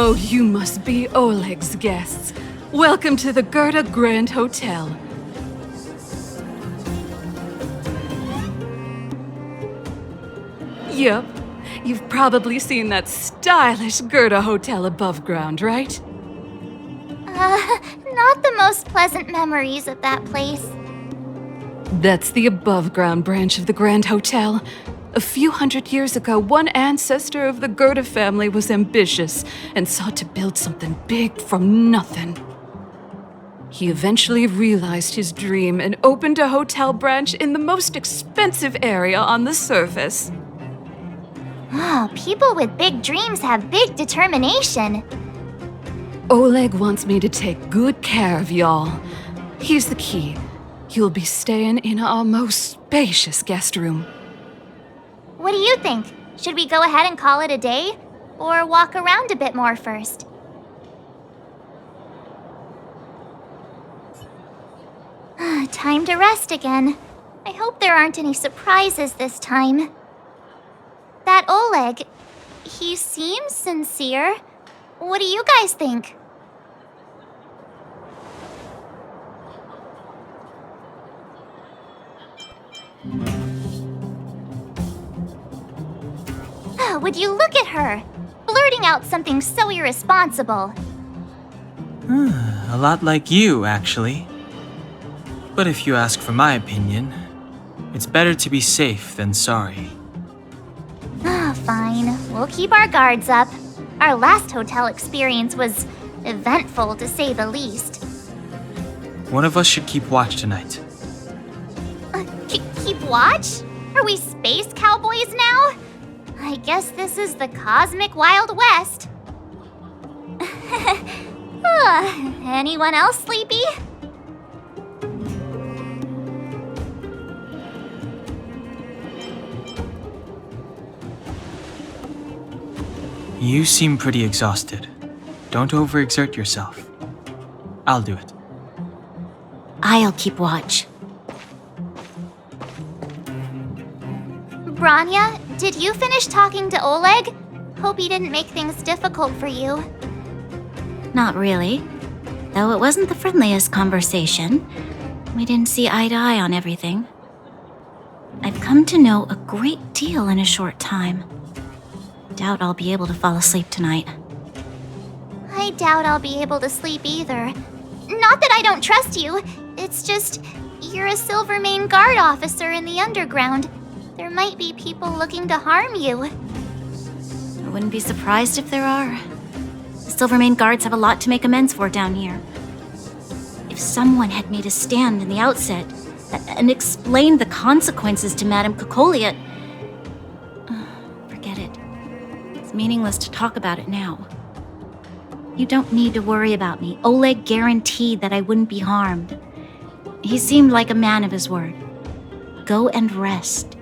Oh, you must be Oleg's guests. Welcome to the Gerda Grand Hotel. Yep. You've probably seen that stylish Gerda Hotel above ground, right? Not the most pleasant memories of that place. That's the above-ground branch of the Grand Hotel. A few hundred years ago, one ancestor of the Gerda family was ambitious and sought to build something big from nothing. He eventually realized his dream and opened a hotel branch in the most expensive area on the surface. Oh, people with big dreams have big determination. Oleg wants me to take good care of y'all. Here's the key. You'll be staying in our most spacious guest room. What do you think? Should we go ahead and call it a day? Or walk around a bit more first? Time to rest again. I hope there aren't any surprises this time. That Oleg, he seems sincere. What do you guys think? Would you look at her? Blurting out something so irresponsible. A lot like you, actually. But if you ask for my opinion, it's better to be safe than sorry. Fine. We'll keep our guards up. Our last hotel experience was eventful, to say the least. One of us should keep watch tonight. Keep watch? Are we space cowboys now? I guess this is the cosmic Wild West. Anyone else sleepy? You seem pretty exhausted. Don't overexert yourself. I'll do it. I'll keep watch. Branya, did you finish talking to Oleg? Hope he didn't make things difficult for you. Not really. Though it wasn't the friendliest conversation. We didn't see eye to eye on everything. I've come to know a great deal in a short time. Doubt I'll be able to fall asleep tonight. I doubt I'll be able to sleep either. Not that I don't trust you. It's just, you're a Silvermane Guard officer in the underground. There might be people looking to harm you. I wouldn't be surprised if there are. The Silvermane Guards have a lot to make amends for down here. If someone had made a stand in the outset and explained the consequences to Madame Cocolia, forget it. It's meaningless to talk about it now. You don't need to worry about me. Oleg guaranteed that I wouldn't be harmed. He seemed like a man of his word. Go and rest.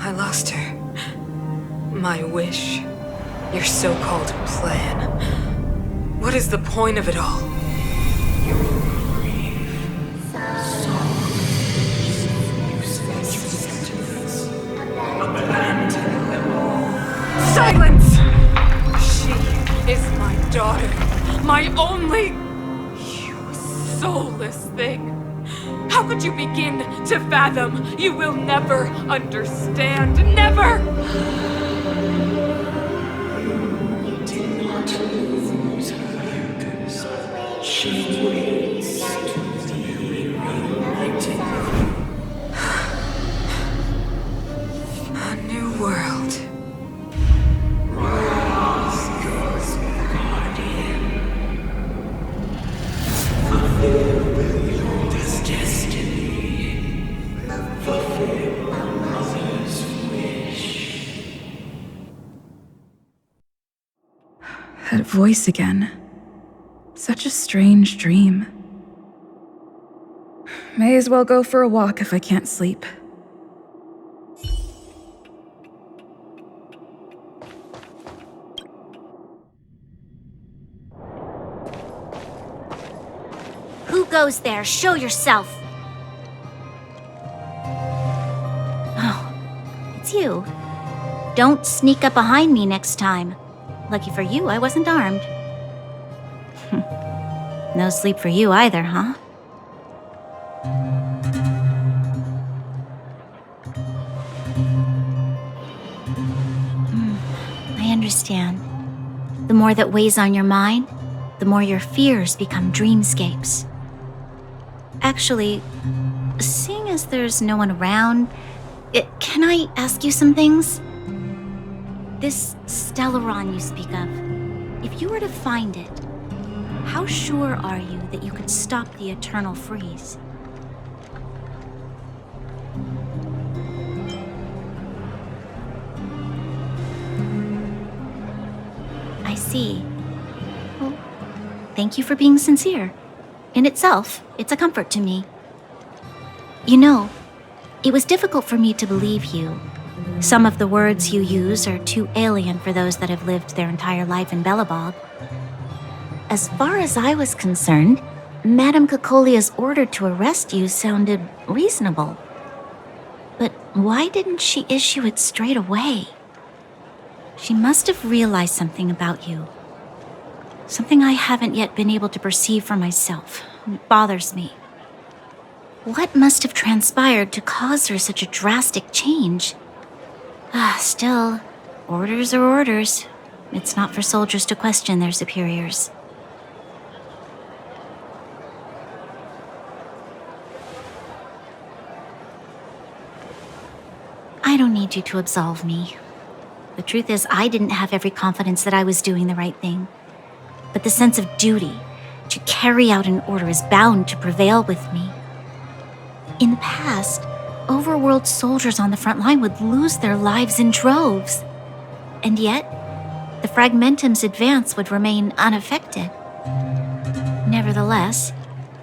I lost her. My wish. Your so-called plan. What is the point of it all? Silence! She is my daughter. My only... You soulless thing. How could you begin to fathom? You will never understand. Never! You did not lose her. She waits to be reunited. A new world. Rise, God's guardian. Fulfill your destiny. Fulfill a mother's wish. That voice again. Such a strange dream. May as well go for a walk if I can't sleep. Who goes there? Show yourself! Oh, it's you. Don't sneak up behind me next time. Lucky for you, I wasn't armed. No sleep for you either, huh? I understand. The more that weighs on your mind, the more your fears become dreamscapes. Actually, seeing as there's no one around, can I ask you some things? This Stellaron you speak of, if you were to find it, how sure are you that you could stop the eternal freeze? I see. Well, thank you for being sincere. In itself, it's a comfort to me. You know, it was difficult for me to believe you. Some of the words you use are too alien for those that have lived their entire life in Belobog. As far as I was concerned, Madame Cocolia's order to arrest you sounded reasonable. But why didn't she issue it straight away? She must have realized something about you. Something I haven't yet been able to perceive for myself. It bothers me. What must have transpired to cause her such a drastic change? Still, orders are orders. It's not for soldiers to question their superiors. I don't need you to absolve me. The truth is, I didn't have every confidence that I was doing the right thing. But the sense of duty to carry out an order is bound to prevail with me. In the past, overworld soldiers on the front line would lose their lives in droves. And yet, the Fragmentum's advance would remain unaffected. Nevertheless,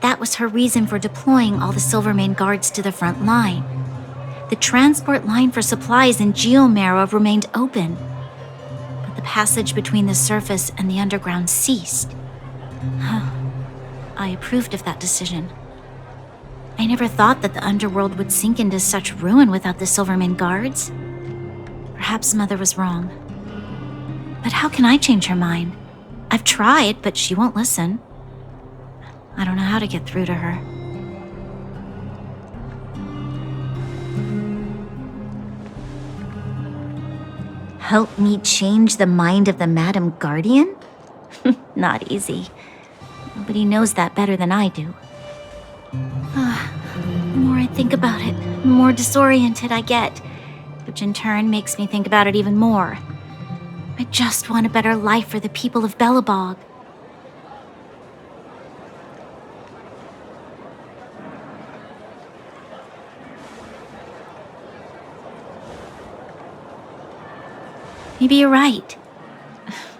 that was her reason for deploying all the Silvermane guards to the front line. The transport line for supplies in Geomera remained open, but the passage between the surface and the underground ceased. I approved of that decision. I never thought that the underworld would sink into such ruin without the Silverman guards. Perhaps Mother was wrong. But how can I change her mind? I've tried, but she won't listen. I don't know how to get through to her. Help me change the mind of the Madam Guardian? Not easy. Nobody knows that better than I do. The more I think about it, the more disoriented I get, which in turn makes me think about it even more. I just want a better life for the people of Belobog. Maybe you're right.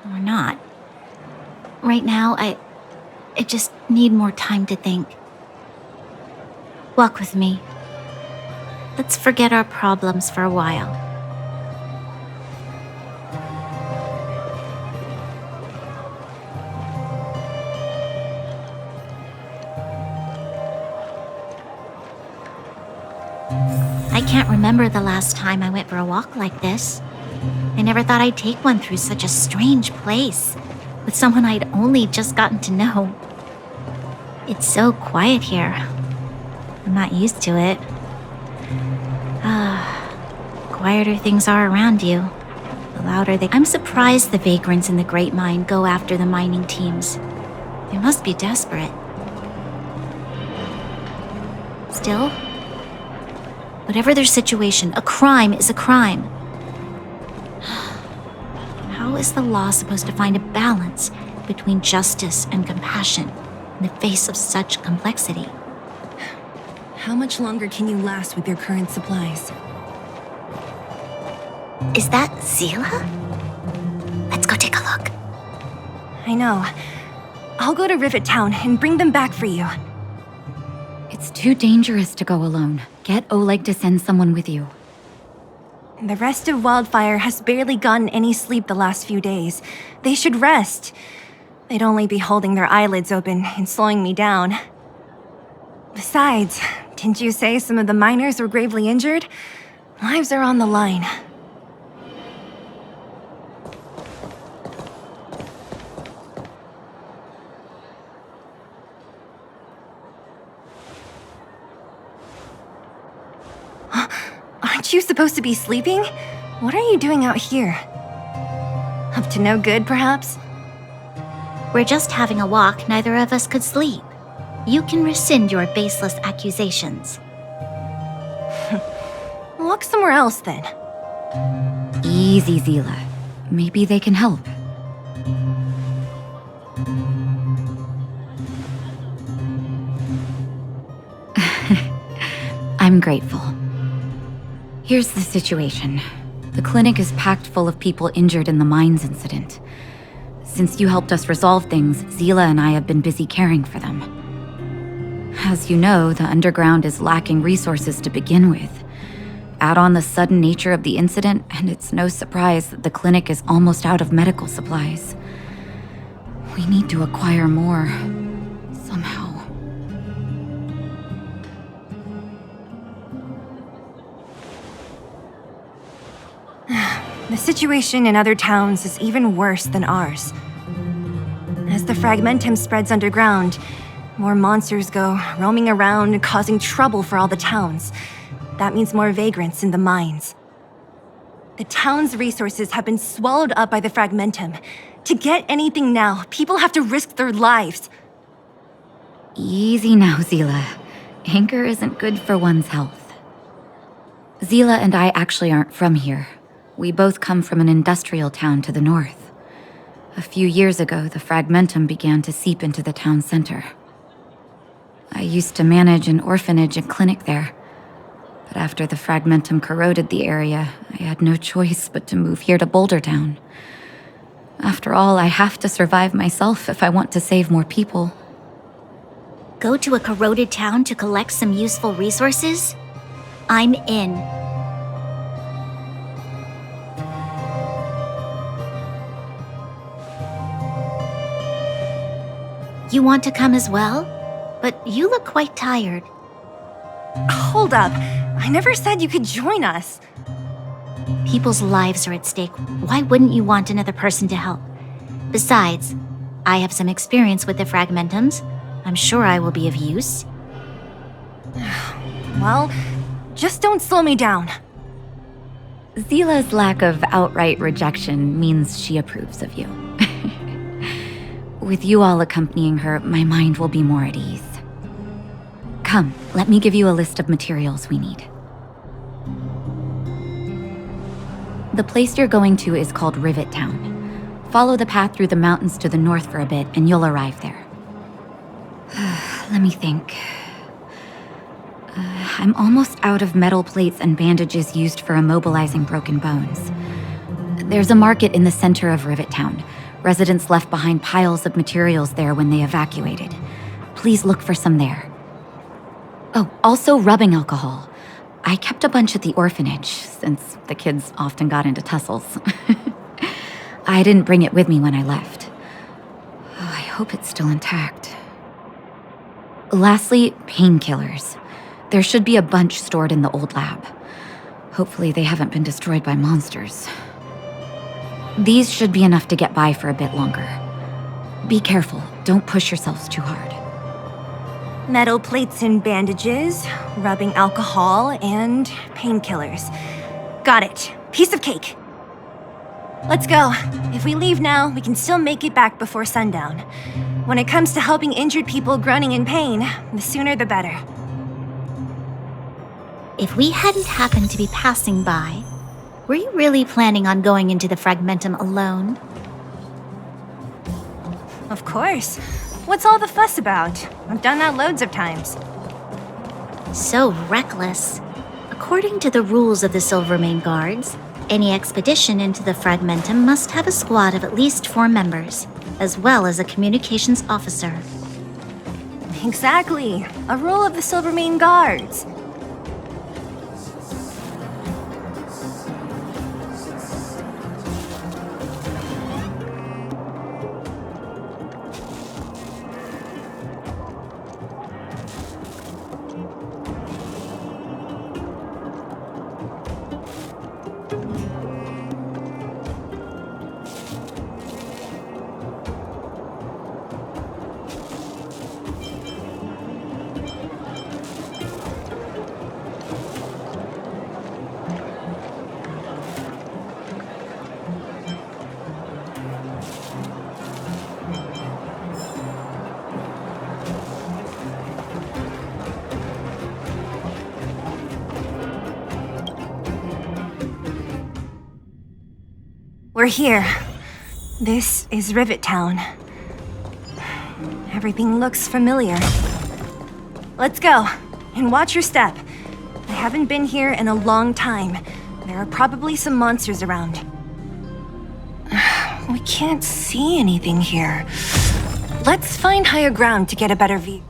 Or not. Right now, I just need more time to think. Walk with me. Let's forget our problems for a while. I can't remember the last time I went for a walk like this. I never thought I'd take one through such a strange place, with someone I'd only just gotten to know. It's so quiet here. I'm not used to it. Quieter things are around you, the louder they... I'm surprised the vagrants in the Great Mine go after the mining teams. They must be desperate. Still, whatever their situation, a crime is a crime. How is the law supposed to find a balance between justice and compassion in the face of such complexity? How much longer can you last with your current supplies? Is that Zila? Let's go take a look. I know. I'll go to Rivet Town and bring them back for you. It's too dangerous to go alone. Get Oleg to send someone with you. The rest of Wildfire has barely gotten any sleep the last few days. They should rest. They'd only be holding their eyelids open and slowing me down. Besides, didn't you say some of the miners were gravely injured? Lives are on the line. Aren't you supposed to be sleeping? What are you doing out here? Up to no good, perhaps? We're just having a walk, neither of us could sleep. You can rescind your baseless accusations. Walk somewhere else, then. Easy, Zila. Maybe they can help. I'm grateful. Here's the situation. The clinic is packed full of people injured in the mines incident. Since you helped us resolve things, Zila and I have been busy caring for them. As you know, the underground is lacking resources to begin with. Add on the sudden nature of the incident, and it's no surprise that the clinic is almost out of medical supplies. We need to acquire more, somehow. The situation in other towns is even worse than ours. As the fragmentum spreads underground, more monsters go roaming around, causing trouble for all the towns. That means more vagrants in the mines. The town's resources have been swallowed up by the fragmentum. To get anything now, people have to risk their lives. Easy now, Zila. Anger isn't good for one's health. Zila and I actually aren't from here. We both come from an industrial town to the north. A few years ago, the fragmentum began to seep into the town center. I used to manage an orphanage and clinic there. But after the fragmentum corroded the area, I had no choice but to move here to Boulder Town. After all, I have to survive myself if I want to save more people. Go to a corroded town to collect some useful resources? I'm in. You want to come as well? But you look quite tired. Hold up. I never said you could join us. People's lives are at stake. Why wouldn't you want another person to help? Besides, I have some experience with the fragmentums. I'm sure I will be of use. Well, just don't slow me down. Zila's lack of outright rejection means she approves of you. With you all accompanying her, my mind will be more at ease. Come, let me give you a list of materials we need. The place you're going to is called Rivet Town. Follow the path through the mountains to the north for a bit, and you'll arrive there. Let me think. I'm almost out of metal plates and bandages used for immobilizing broken bones. There's a market in the center of Rivet Town. Residents left behind piles of materials there when they evacuated. Please look for some there. Oh, also rubbing alcohol. I kept a bunch at the orphanage, since the kids often got into tussles. I didn't bring it with me when I left. Oh, I hope it's still intact. Lastly, painkillers. There should be a bunch stored in the old lab. Hopefully they haven't been destroyed by monsters. These should be enough to get by for a bit longer. Be careful, don't push yourselves too hard. Metal plates and bandages, rubbing alcohol, and painkillers. Got it. Piece of cake. Let's go. If we leave now, we can still make it back before sundown. When it comes to helping injured people groaning in pain, the sooner the better. If we hadn't happened to be passing by, were you really planning on going into the Fragmentum alone? Of course. What's all the fuss about? I've done that loads of times. So reckless. According to the rules of the Silvermane Guards, any expedition into the Fragmentum must have a squad of at least 4 members, as well as a communications officer. Exactly. A rule of the Silvermane Guards. We're here. This is Rivet Town. Everything looks familiar. Let's go, and watch your step. I haven't been here in a long time. There are probably some monsters around. We can't see anything here. Let's find higher ground to get a better view.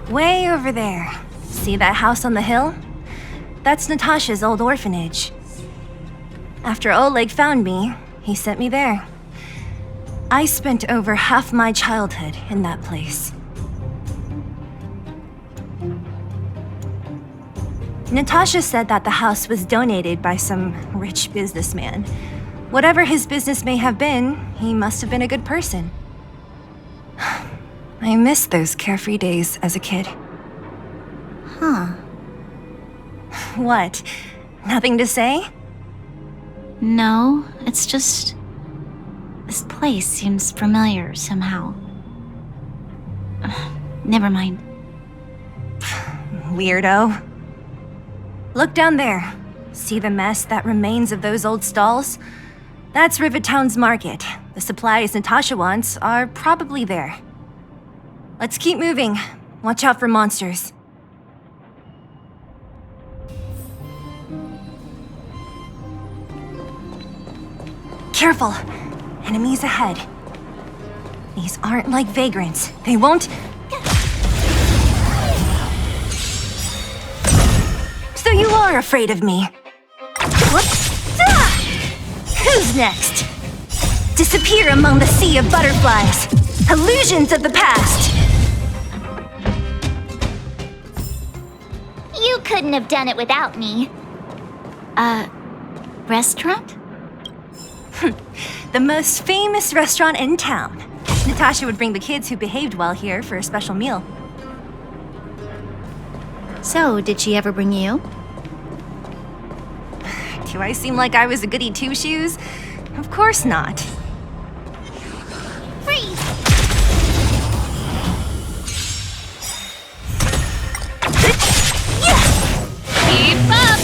Way over there. See that house on the hill? That's Natasha's old orphanage. After Oleg found me, he sent me there. I spent over half my childhood in that place. Natasha said that the house was donated by some rich businessman. Whatever his business may have been, he must have been a good person. I miss those carefree days as a kid. Huh. What? Nothing to say? No, it's just... this place seems familiar somehow. Never mind. Weirdo. Look down there. See the mess that remains of those old stalls? That's Rivet Town's market. The supplies Natasha wants are probably there. Let's keep moving. Watch out for monsters. Careful. Enemies ahead. These aren't like vagrants. They won't... So you are afraid of me. What? Who's next? Disappear among the sea of butterflies. Illusions of the past. You couldn't have done it without me. Restaurant? The most famous restaurant in town. Natasha would bring the kids who behaved well here for a special meal. So, did she ever bring you? Do I seem like I was a goody two-shoes? Of course not. Freeze! Keep up!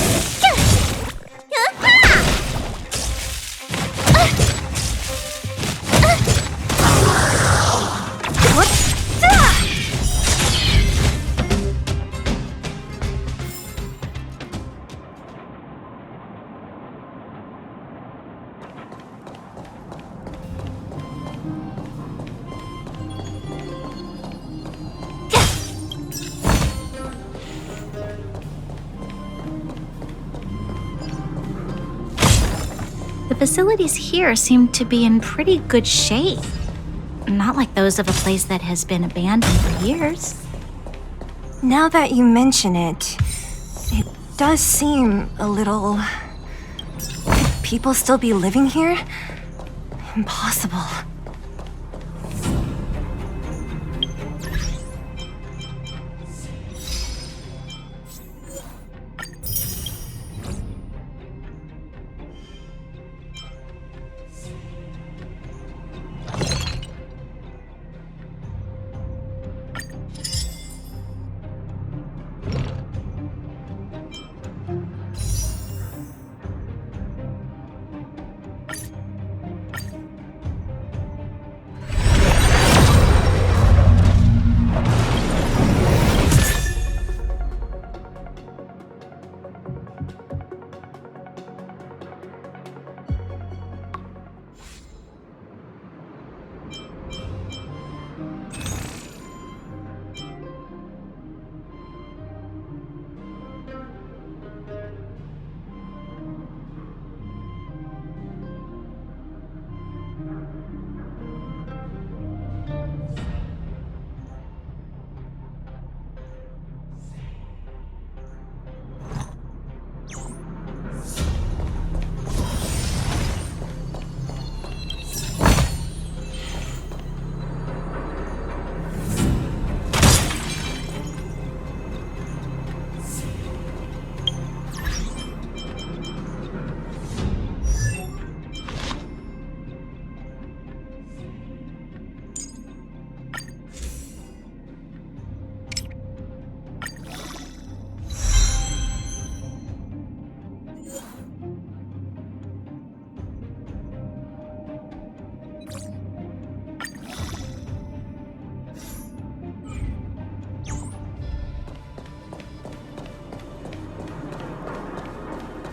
The facilities here seem to be in pretty good shape. Not like those of a place that has been abandoned for years. Now that you mention it, it does seem a little... Could people still be living here? Impossible.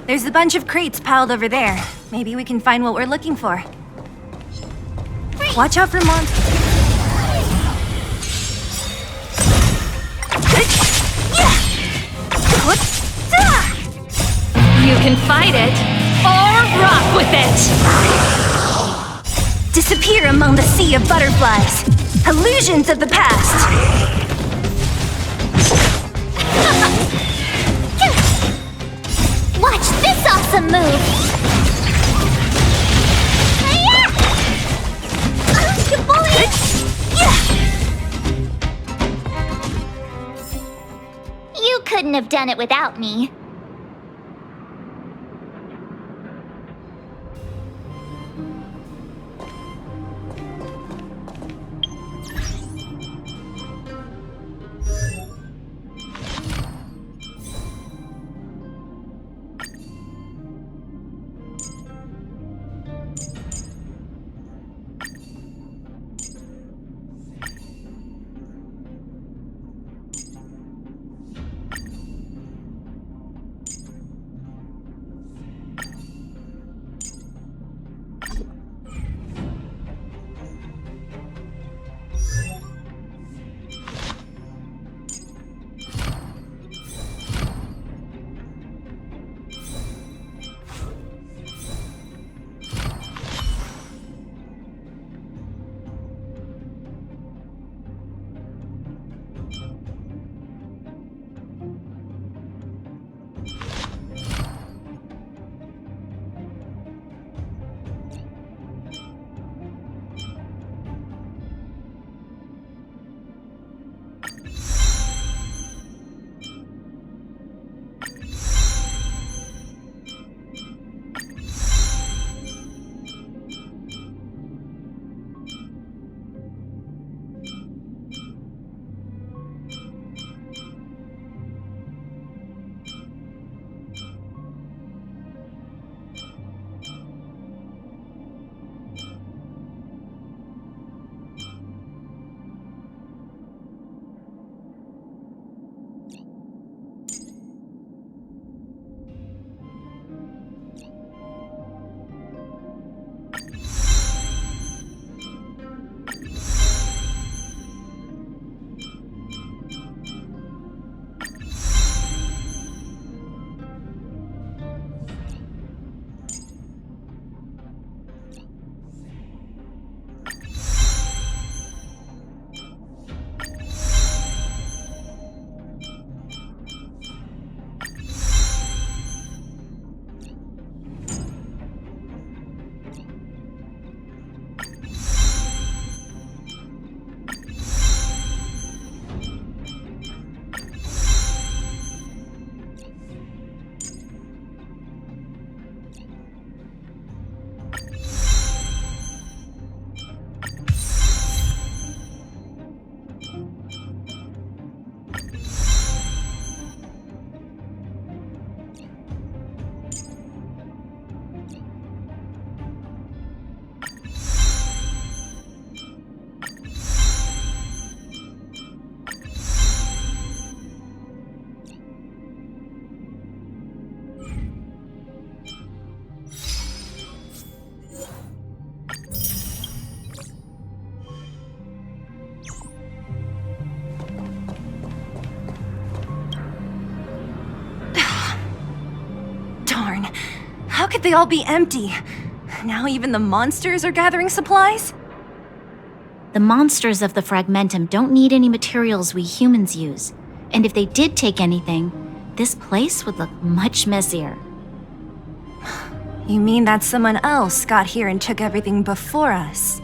There's a bunch of crates piled over there. Maybe we can find what we're looking for. Watch out for monsters. You can fight it, or rock with it! Disappear among the sea of butterflies. Illusions of the past. Watch this awesome move! You bully! You couldn't have done it without me. How could they all be empty? Now even the monsters are gathering supplies? The monsters of the Fragmentum don't need any materials we humans use. And if they did take anything, this place would look much messier. You mean that someone else got here and took everything before us?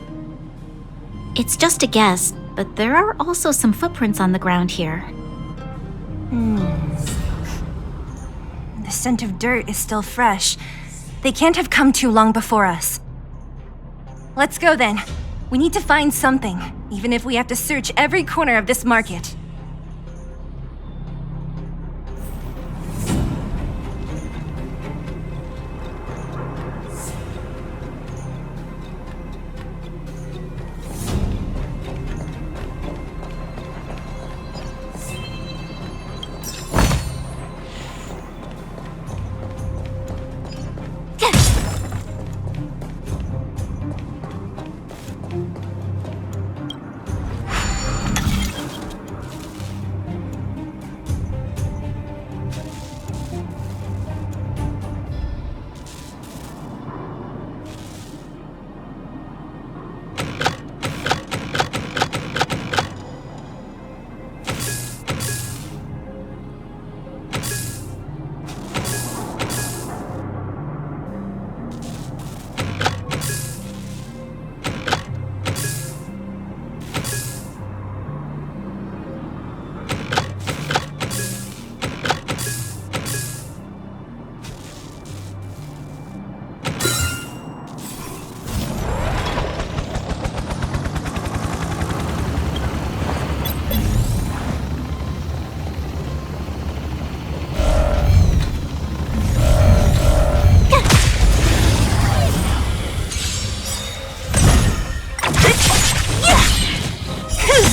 It's just a guess, but there are also some footprints on the ground here. The scent of dirt is still fresh. They can't have come too long before us. Let's go then. We need to find something, even if we have to search every corner of this market.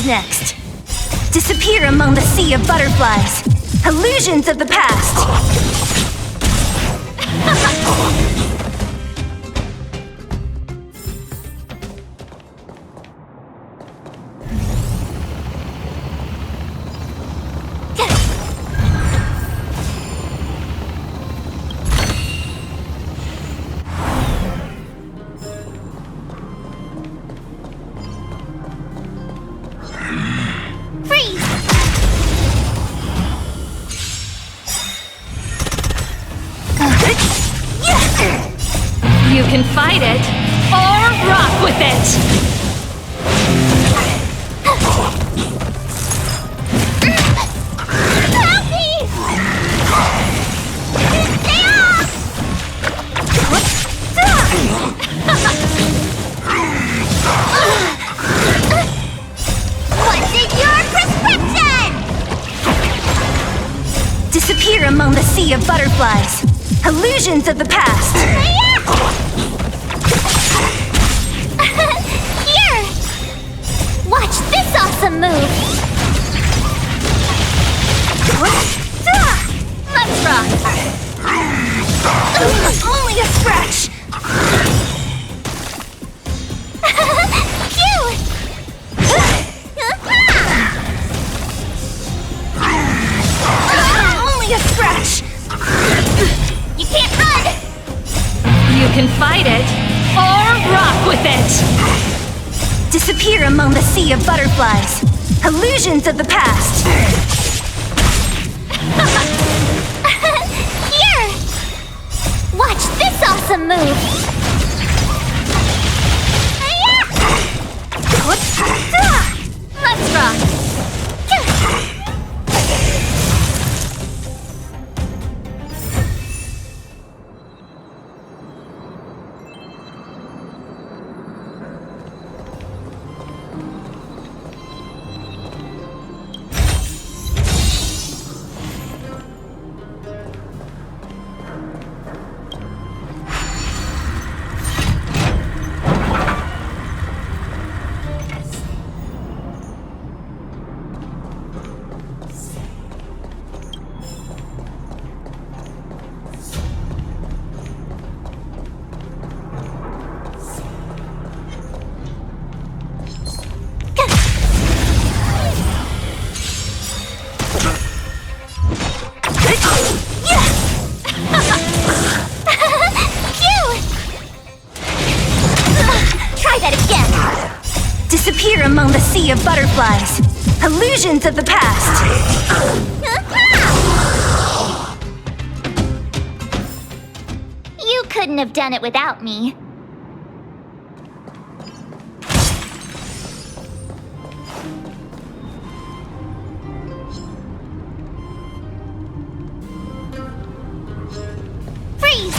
Next. Disappear among the sea of butterflies. Illusions of the past. You can fight it, or rock with it! What's in your prescription? Disappear among the sea of butterflies. Illusions of the past. Here! Watch this awesome move! Let's rock! Only a scratch! Phew! among the sea of butterflies. Illusions of the past. Here! Watch this awesome move! Let's rock! Disappear among the sea of butterflies. Illusions of the past. You couldn't have done it without me. Freeze!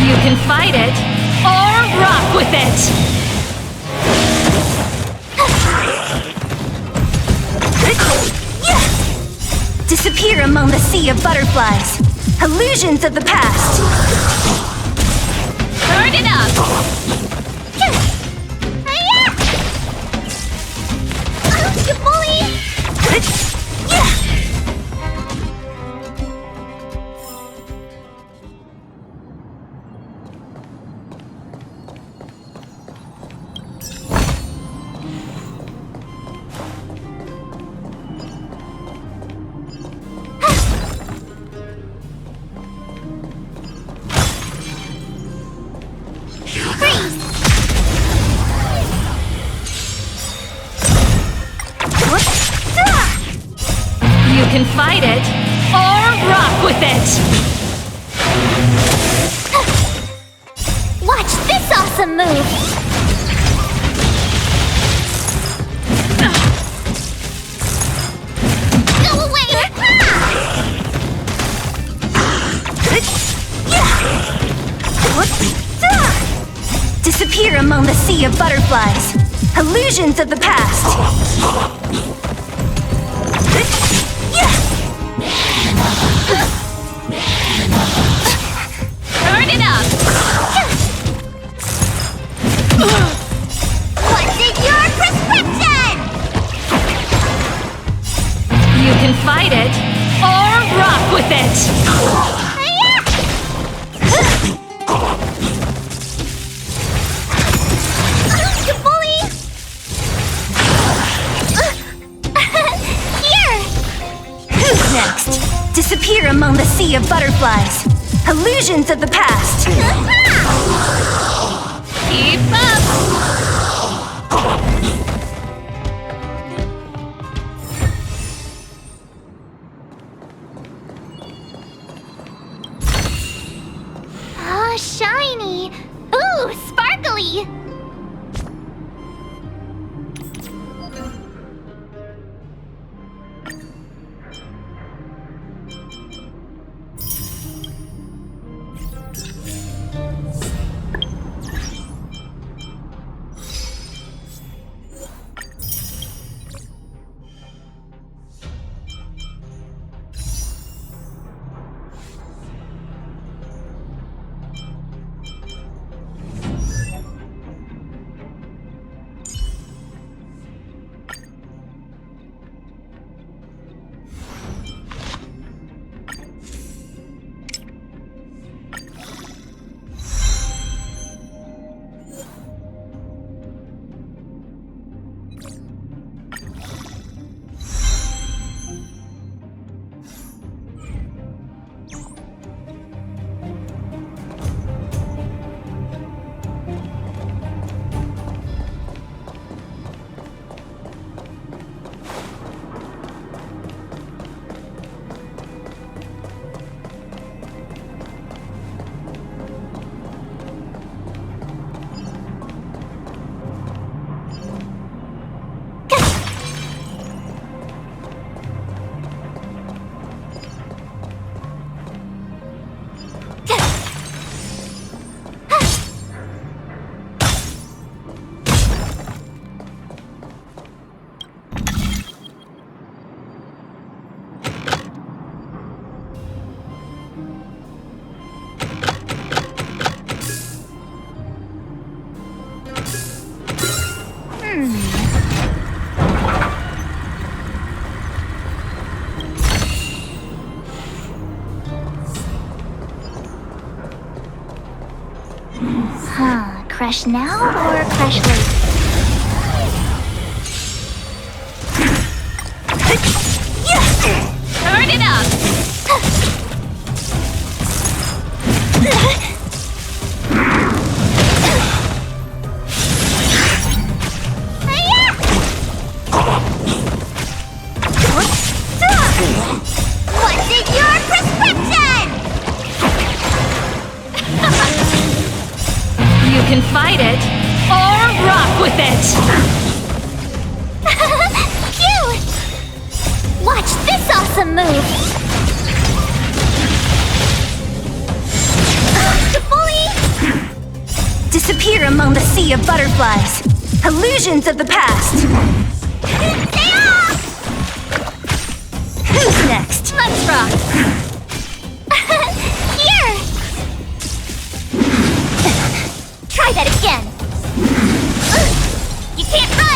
You can fight it, or rock with it! Disappear among the sea of butterflies. Illusions of the past. Turn it up! You bully! You can fight it, or rock with it! Watch this awesome move! Go away! Disappear among the sea of butterflies. Illusions of the past. Turn it up! What's in your prescription? You can fight it, or rock with it! You bully! Here! Who's next? Disappear among the sea of butterflies. Illusions of the past. Keep up! Oh, shiny! Ooh, sparkly! Crush now or crush later? Turn it up! What's in your prescription? You can fight it or rock with it. Cute! Watch this awesome move! Disappear among the sea of butterflies. Illusions of the past. Who's next? Let's rock! Here! Try that again! You can't run!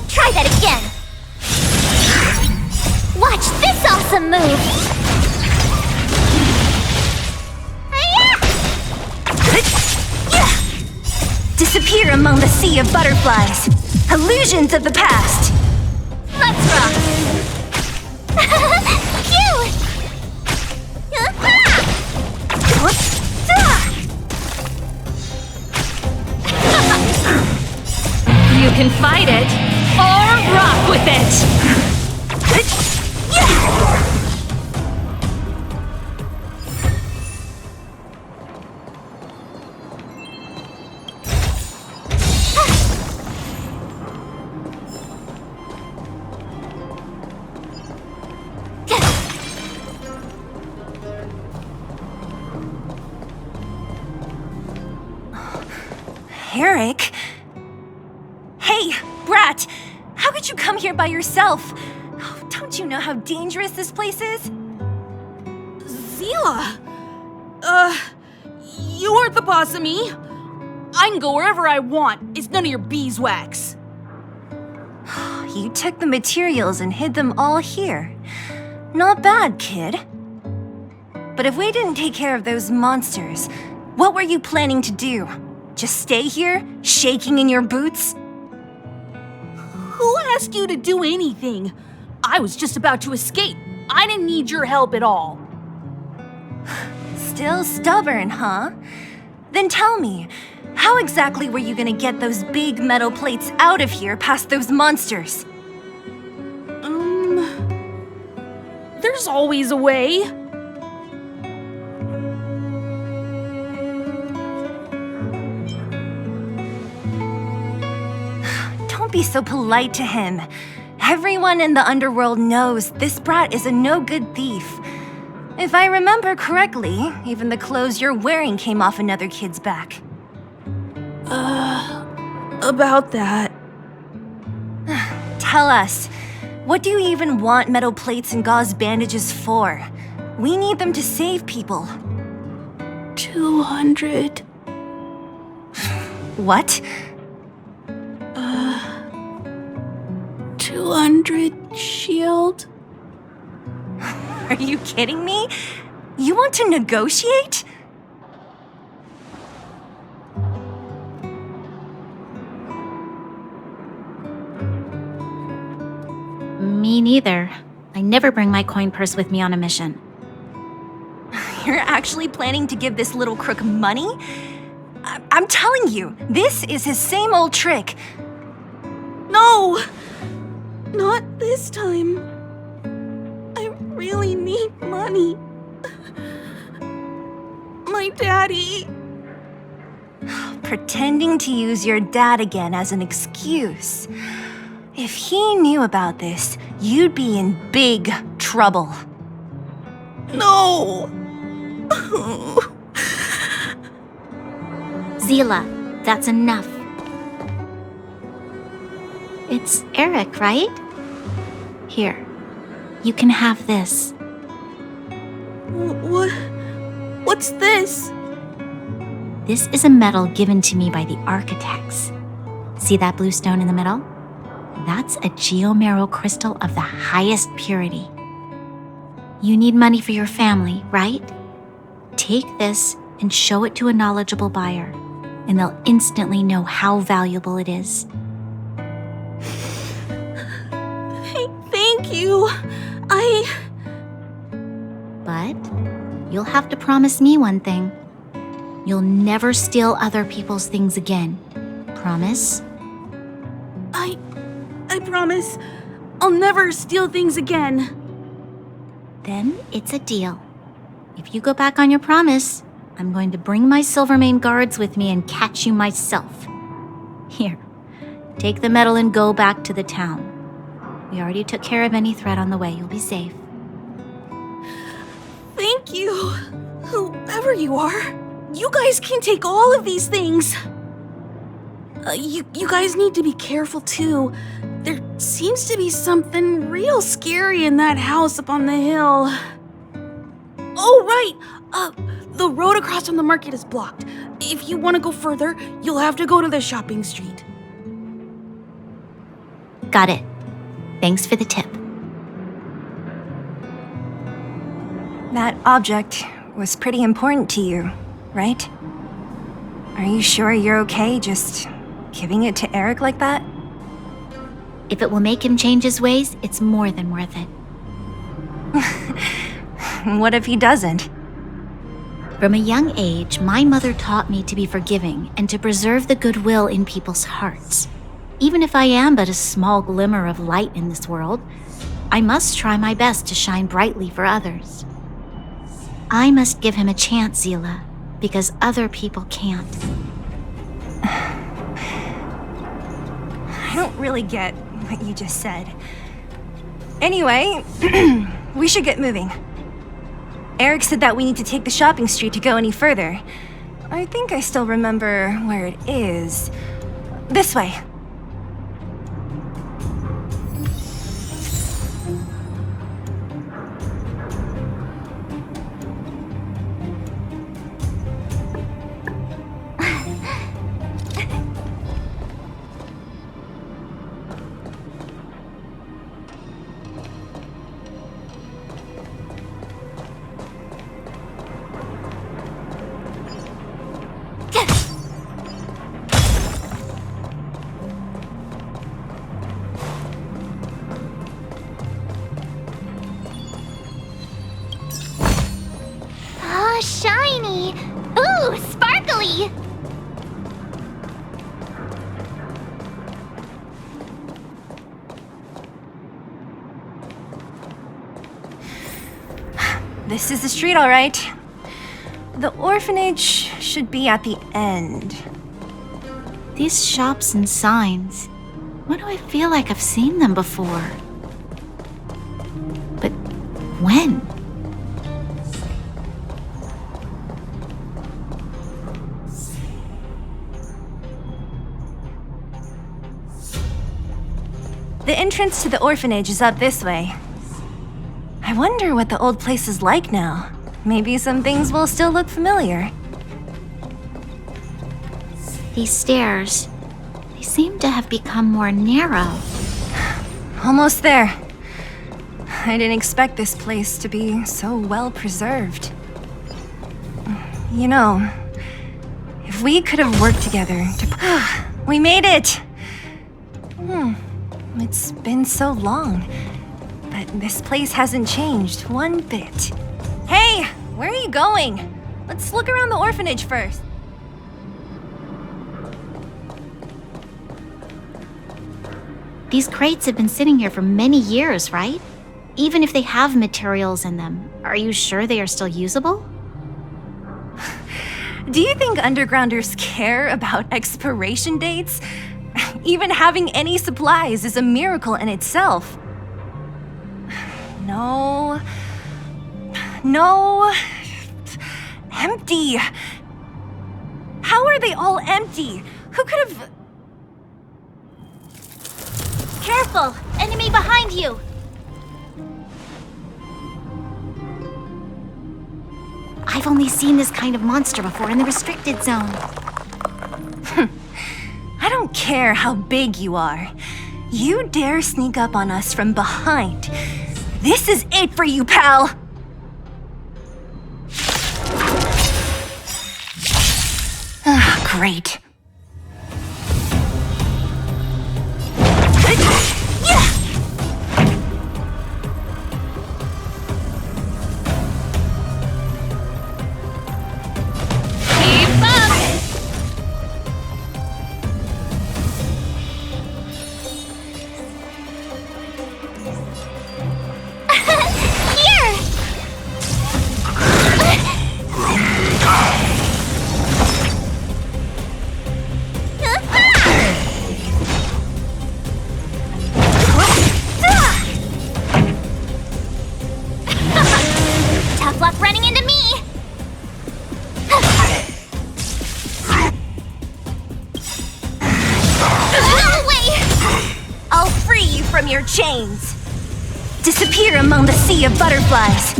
Try that again! Watch this awesome move! Disappear among the sea of butterflies. Illusions of the past. Let's rock! Cute! You can fight it or rock with it. Eric? Hey, brat! How could you come here by yourself? Oh, don't you know how dangerous this place is? Zila! You aren't the boss of me. I can go wherever I want. It's none of your beeswax. You took the materials and hid them all here. Not bad, kid. But if we didn't take care of those monsters, what were you planning to do? Just stay here, shaking in your boots? Who asked you to do anything? I was just about to escape. I didn't need your help at all. Still stubborn, huh? Then tell me, how exactly were you gonna get those big metal plates out of here past those monsters? There's always a way. Don't be so polite to him. Everyone in the underworld knows this brat is a no-good thief. If I remember correctly, even the clothes you're wearing came off another kid's back. About that. Tell us, what do you even want metal plates and gauze bandages for? We need them to save people. 200. What? 200 shield. Are you kidding me? You want to negotiate? Me neither. I never bring my coin purse with me on a mission. You're actually planning to give this little crook money? I'm telling you, this is his same old trick. No! Not this time. I really need money. My daddy. Pretending to use your dad again as an excuse. If he knew about this, you'd be in big trouble. No! Zila, that's enough. It's Eric, right? Here, you can have this. What's this? This is a medal given to me by the architects. See that blue stone in the middle? That's a geomarrow crystal of the highest purity. You need money for your family, right? Take this and show it to a knowledgeable buyer, and they'll instantly know how valuable it is. Thank you. But you'll have to promise me one thing. You'll never steal other people's things again. Promise? I promise. I'll never steal things again. Then it's a deal. If you go back on your promise, I'm going to bring my Silvermane guards with me and catch you myself. Here, take the medal and go back to the town. We already took care of any threat on the way. You'll be safe. Thank you, whoever you are. You guys can take all of these things. You guys need to be careful too. There seems to be something real scary in that house up on the hill. Oh, right. The road across from the market is blocked. If you want to go further, you'll have to go to the shopping street. Got it. Thanks for the tip. That object was pretty important to you, right? Are you sure you're okay just giving it to Eric like that? If it will make him change his ways, it's more than worth it. What if he doesn't? From a young age, my mother taught me to be forgiving and to preserve the goodwill in people's hearts. Even if I am but a small glimmer of light in this world, I must try my best to shine brightly for others. I must give him a chance, Zila, because other people can't. I don't really get what you just said. Anyway, we should get moving. Eric said that we need to take the shopping street to go any further. I think I still remember where it is. This way. Shiny! Ooh, sparkly! This is the street, all right. The orphanage should be at the end. These shops and signs, why do I feel like I've seen them before? But when? The entrance to the orphanage is up this way. I wonder what the old place is like now. Maybe some things will still look familiar. These stairs, they seem to have become more narrow. Almost there. I didn't expect this place to be so well preserved. You know, if we could have worked together to... We made it! It's been so long, but this place hasn't changed one bit. Hey, where are you going? Let's look around the orphanage first. These crates have been sitting here for many years, right? Even if they have materials in them, are you sure they are still usable? Do you think undergrounders care about expiration dates? Even having any supplies is a miracle in itself. No. Empty. How are they all empty? Who could have... Careful! Enemy behind you! I've only seen this kind of monster before in the restricted zone. I don't don't care how big you are. You dare sneak up on us from behind. This is it for you, pal! Ah, great. Chains. Disappear among the sea of butterflies.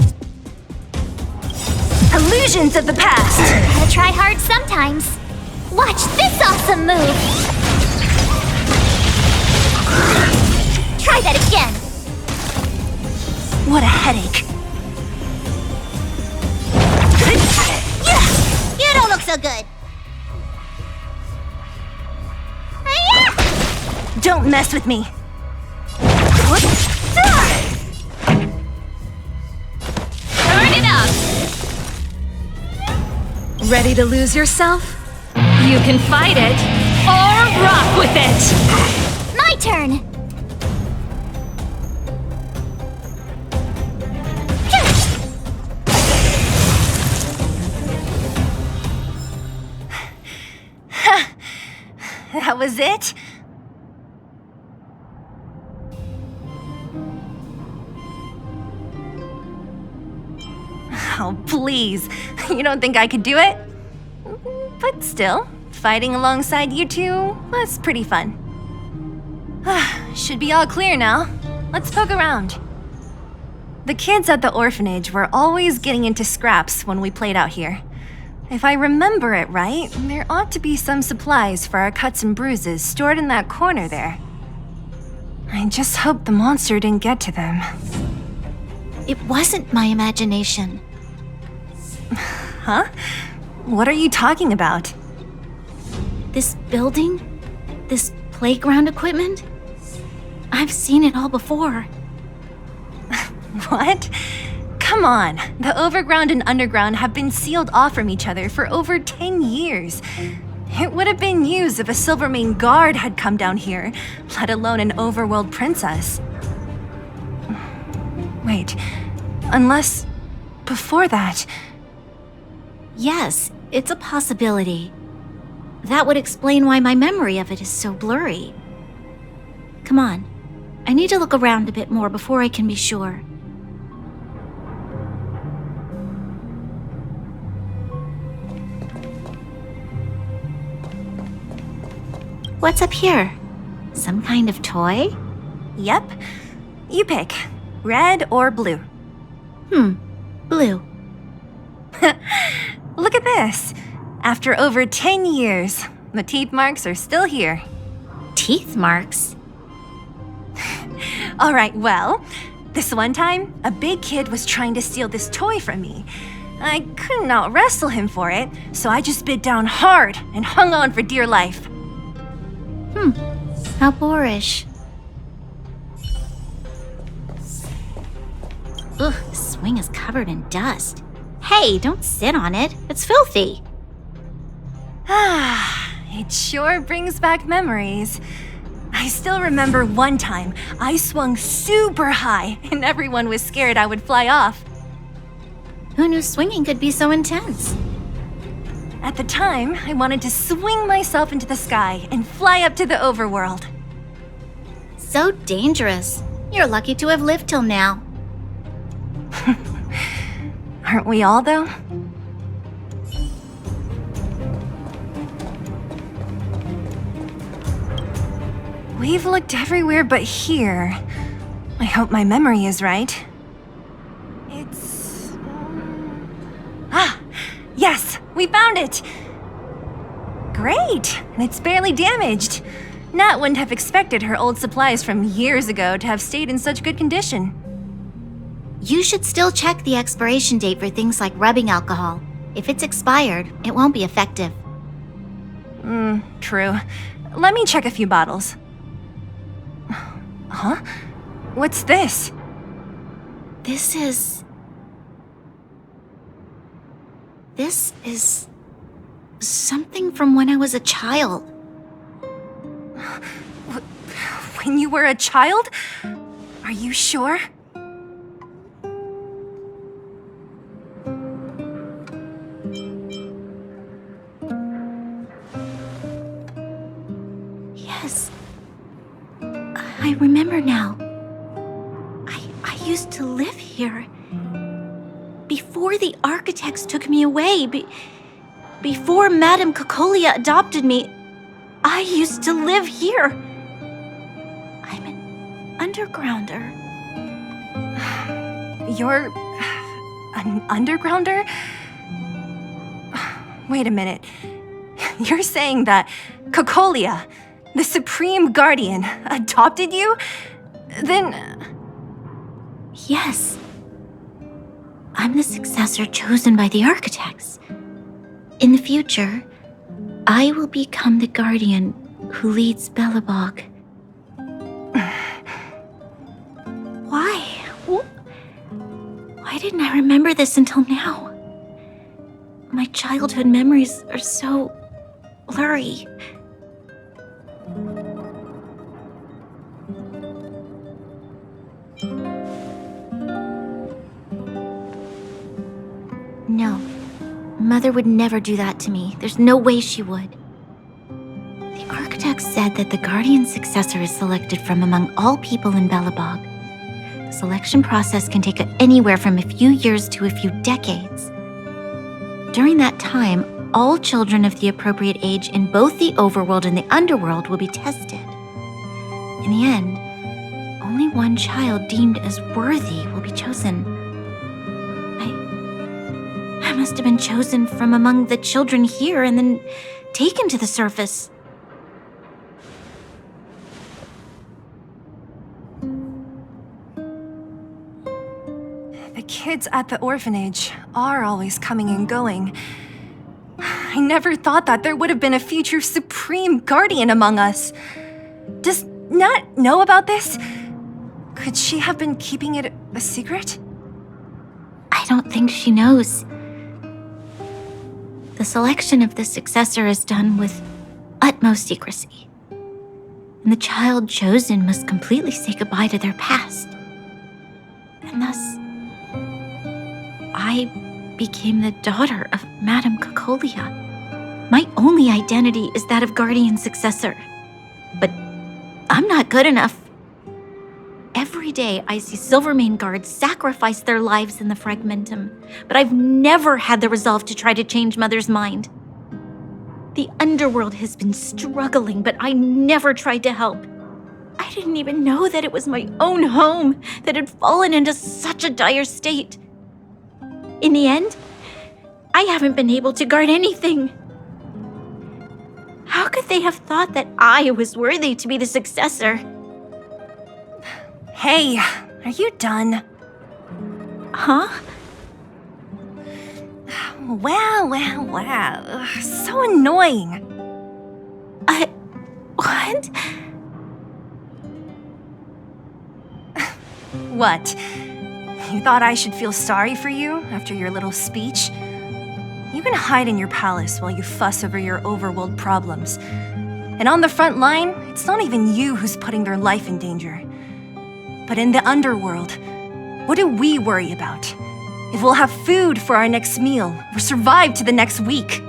Illusions of the past. Gotta try hard sometimes. Watch this awesome move. Try that again. What a headache. You don't look so good. Don't mess with me. Turn it up! Ready to lose yourself? You can fight it, or rock with it! My turn! That was it? Oh, please. You don't think I could do it? But still, fighting alongside you two was pretty fun. Should be all clear now. Let's poke around. The kids at the orphanage were always getting into scraps when we played out here. If I remember it right, there ought to be some supplies for our cuts and bruises stored in that corner there. I just hope the monster didn't get to them. It wasn't my imagination. Huh? What are you talking about? This building? This playground equipment? I've seen it all before. What? Come on. The overground and underground have been sealed off from each other for over 10 years. It would have been used if a Silvermane guard had come down here, let alone an overworld princess. Wait, unless before that... Yes, it's a possibility. That would explain why my memory of it is so blurry. Come on, I need to look around a bit more before I can be sure. What's up here? Some kind of toy? Yep. You pick. Red or blue? Blue. Look at this. After over 10 years, the teeth marks are still here. Teeth marks? All right, well, this one time, a big kid was trying to steal this toy from me. I couldn't out-wrestle him for it, so I just bit down hard and hung on for dear life. How boorish. Ugh, the swing is covered in dust. Hey, don't sit on it. It's filthy. It sure brings back memories. I still remember one time I swung super high and everyone was scared I would fly off. Who knew swinging could be so intense? At the time, I wanted to swing myself into the sky and fly up to the overworld. So dangerous. You're lucky to have lived till now. Aren't we all, though? We've looked everywhere but here. I hope my memory is right. It's... yes! We found it! Great! And it's barely damaged. Nat wouldn't have expected her old supplies from years ago to have stayed in such good condition. You should still check the expiration date for things like rubbing alcohol. If it's expired, it won't be effective. True. Let me check a few bottles. Huh? What's this? This is something from when I was a child. When you were a child? Are you sure? Yes. I remember now. I used to live here. Before the architects took me away, before Madame Cocolia adopted me, I used to live here. I'm an undergrounder. You're an undergrounder? Wait a minute. You're saying that Cocolia, the Supreme Guardian, adopted you? Then... Yes. I'm the successor chosen by the architects. In the future, I will become the guardian who leads Belobog. Why? Why didn't I remember this until now? My childhood memories are so blurry. No. Mother would never do that to me. There's no way she would. The architect said that the guardian's successor is selected from among all people in Belobog. The selection process can take anywhere from a few years to a few decades. During that time, all children of the appropriate age in both the overworld and the underworld will be tested. In the end, only one child deemed as worthy will be chosen. I must have been chosen from among the children here and then taken to the surface. The kids at the orphanage are always coming and going. I never thought that there would have been a future Supreme Guardian among us. Does Nat know about this? Could she have been keeping it a secret? I don't think she knows. The selection of the successor is done with utmost secrecy. And the child chosen must completely say goodbye to their past. And thus, I became the daughter of Madame Cocolia. My only identity is that of guardian successor. But I'm not good enough. Every day I see Silvermane guards sacrifice their lives in the Fragmentum, but I've never had the resolve to try to change Mother's mind. The underworld has been struggling, but I never tried to help. I didn't even know that it was my own home that had fallen into such a dire state. In the end, I haven't been able to guard anything. How could they have thought that I was worthy to be the successor? Hey, are you done? Huh? Wow. Ugh, so annoying. What? What? You thought I should feel sorry for you after your little speech? You can hide in your palace while you fuss over your overworld problems. And on the front line, it's not even you who's putting their life in danger. But in the underworld, what do we worry about? If we'll have food for our next meal, or survive to the next week.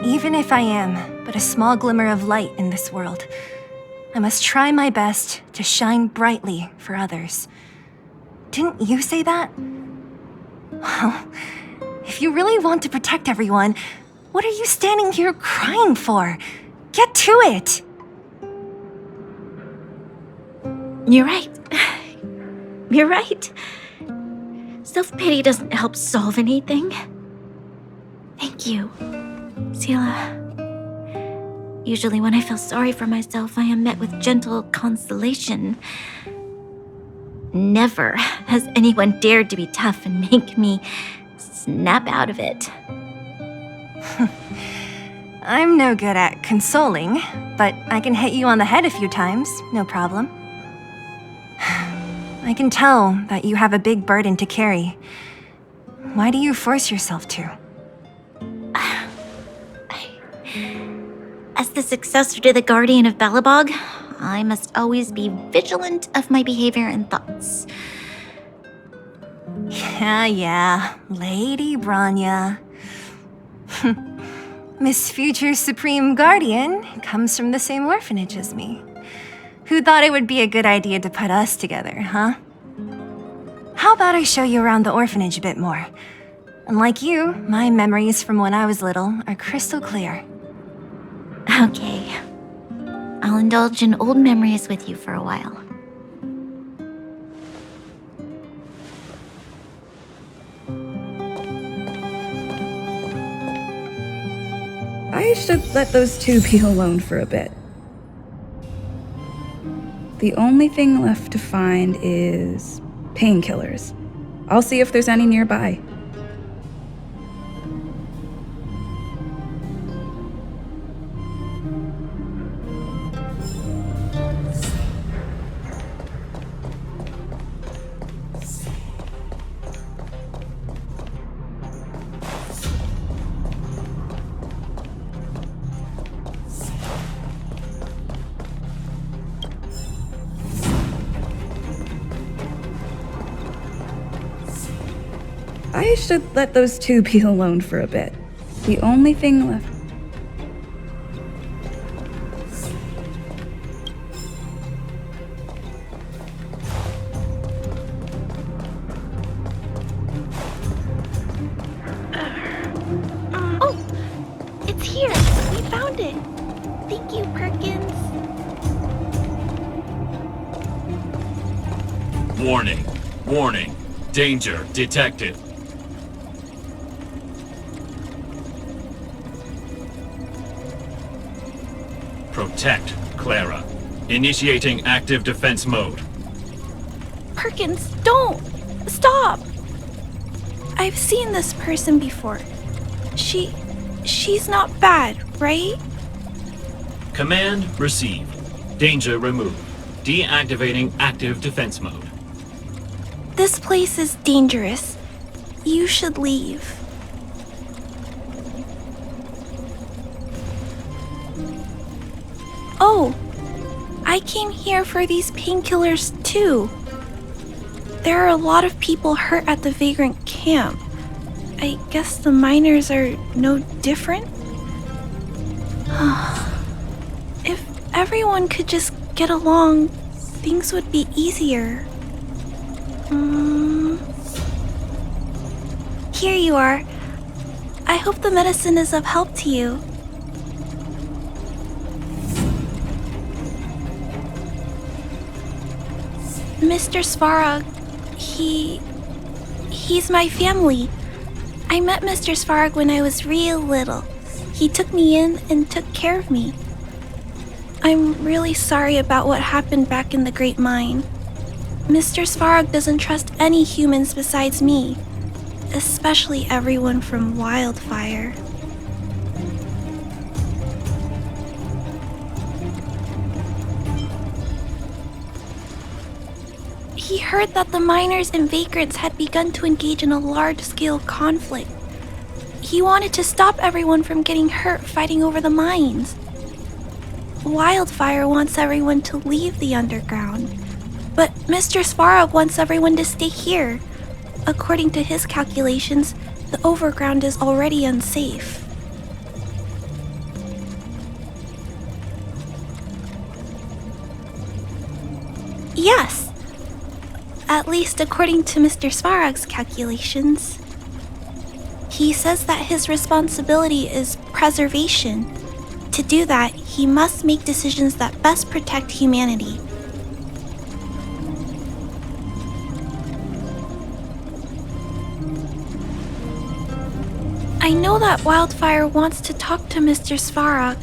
Even if I am but a small glimmer of light in this world, I must try my best to shine brightly for others. Didn't you say that? Well, if you really want to protect everyone, what are you standing here crying for? Get to it! You're right. You're right. Self-pity doesn't help solve anything. Thank you, Zila. Usually when I feel sorry for myself, I am met with gentle consolation. Never has anyone dared to be tough and make me snap out of it. I'm no good at consoling, but I can hit you on the head a few times, no problem. I can tell that you have a big burden to carry. Why do you force yourself to? As the successor to the Guardian of Balabog, I must always be vigilant of my behavior and thoughts. Yeah, Lady Branya. Miss Future Supreme Guardian comes from the same orphanage as me. Who thought it would be a good idea to put us together, huh? How about I show you around the orphanage a bit more? Unlike you, my memories from when I was little are crystal clear. Okay. I'll indulge in old memories with you for a while. I should let those two be alone for a bit. The only thing left to find is painkillers. I'll see if there's any nearby. I should let those two be alone for a bit. The only thing left... Oh! It's here! We found it! Thank you, Perkins. Warning. Warning. Danger detected. Protect Clara. Initiating active defense mode. Perkins, don't! Stop! I've seen this person before. She's not bad, right? Command received. Danger removed. Deactivating active defense mode. This place is dangerous. You should leave. Oh, I came here for these painkillers too. There are a lot of people hurt at the vagrant camp. I guess the miners are no different? If everyone could just get along, things would be easier. Here you are. I hope the medicine is of help to you. Mr. Svarog, he's my family. I met Mr. Svarog when I was real little. He took me in and took care of me. I'm really sorry about what happened back in the Great Mine. Mr. Svarog doesn't trust any humans besides me, especially everyone from Wildfire. He heard that the miners and vagrants had begun to engage in a large-scale conflict. He wanted to stop everyone from getting hurt fighting over the mines. Wildfire wants everyone to leave the underground, but Mr. Svarog wants everyone to stay here. According to his calculations, the overground is already unsafe. Yes. At least according to Mr. Svarog's calculations. He says that his responsibility is preservation. To do that, he must make decisions that best protect humanity. I know that Wildfire wants to talk to Mr. Svarog,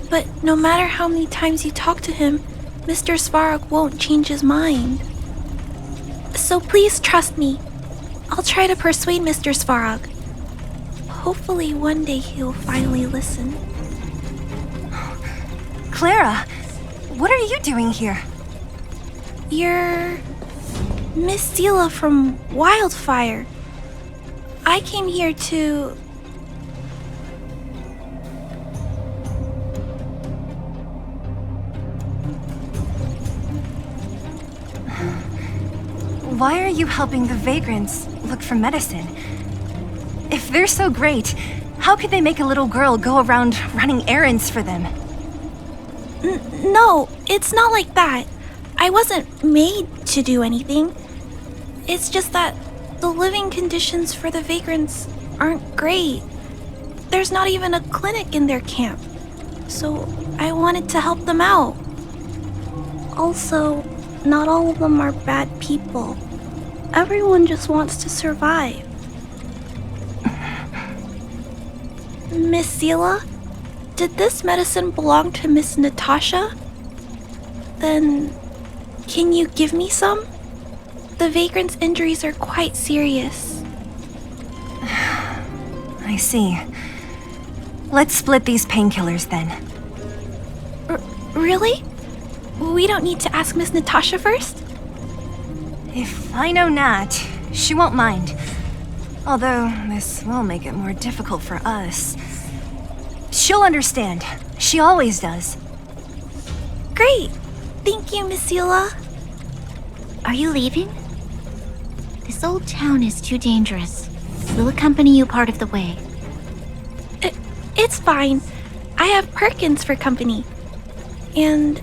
but no matter how many times you talk to him, Mr. Svarog won't change his mind. So please trust me. I'll try to persuade Mr. Svarog. Hopefully one day he'll finally listen. Clara, what are you doing here? You're Miss Zila from Wildfire. I came here to... Why are you helping the vagrants look for medicine? If they're so great, how could they make a little girl go around running errands for them? No, it's not like that. I wasn't made to do anything. It's just that the living conditions for the vagrants aren't great. There's not even a clinic in their camp. So I wanted to help them out. Also, not all of them are bad people. Everyone just wants to survive. Miss Zila, did this medicine belong to Miss Natasha? Then, can you give me some? The vagrant's injuries are quite serious. I see. Let's split these painkillers then. Really? We don't need to ask Miss Natasha first? If I know Nat, she won't mind. Although, this will make it more difficult for us. She'll understand. She always does. Great! Thank you, Miss Zila. Are you leaving? This old town is too dangerous. We'll accompany you part of the way. It's fine. I have Perkins for company. And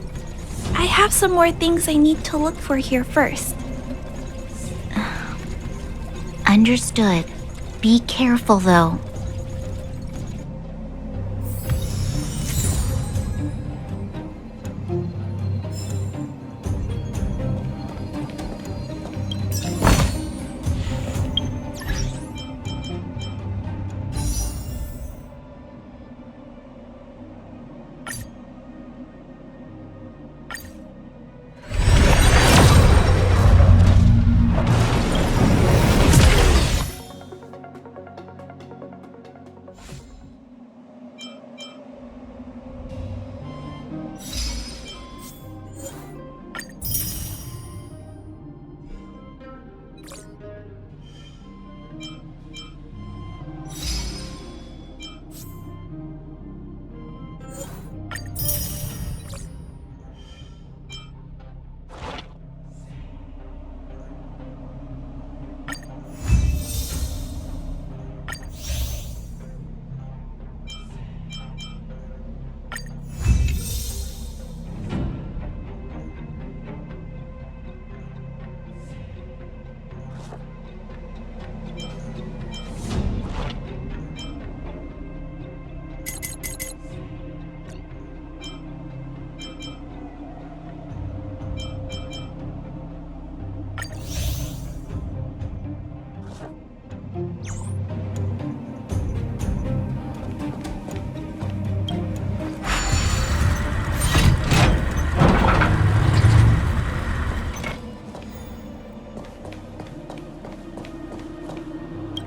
I have some more things I need to look for here first. Understood. Be careful, though.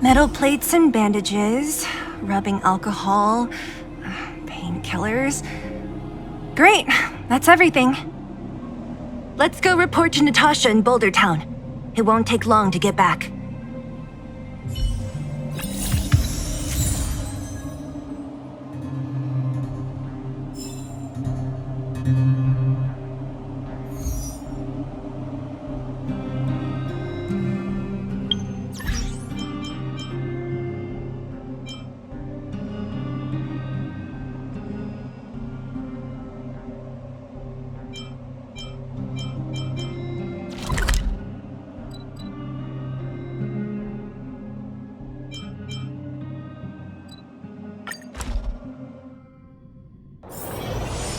Metal plates and bandages, rubbing alcohol, painkillers. Great, that's everything. Let's go report to Natasha in Boulder Town. It won't take long to get back.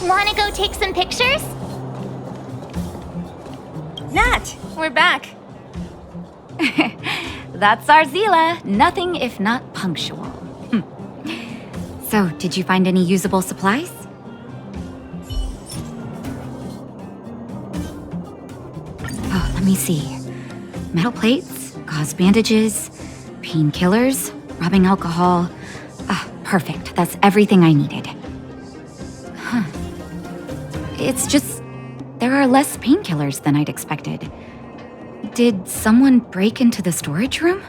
Wanna go take some pictures? Nat, we're back. That's our Zila. Nothing if not punctual. So, did you find any usable supplies? Oh, let me see. Metal plates, gauze bandages, painkillers, rubbing alcohol. Ah, perfect. That's everything I needed. Huh. It's just, there are less painkillers than I'd expected. Did someone break into the storage room?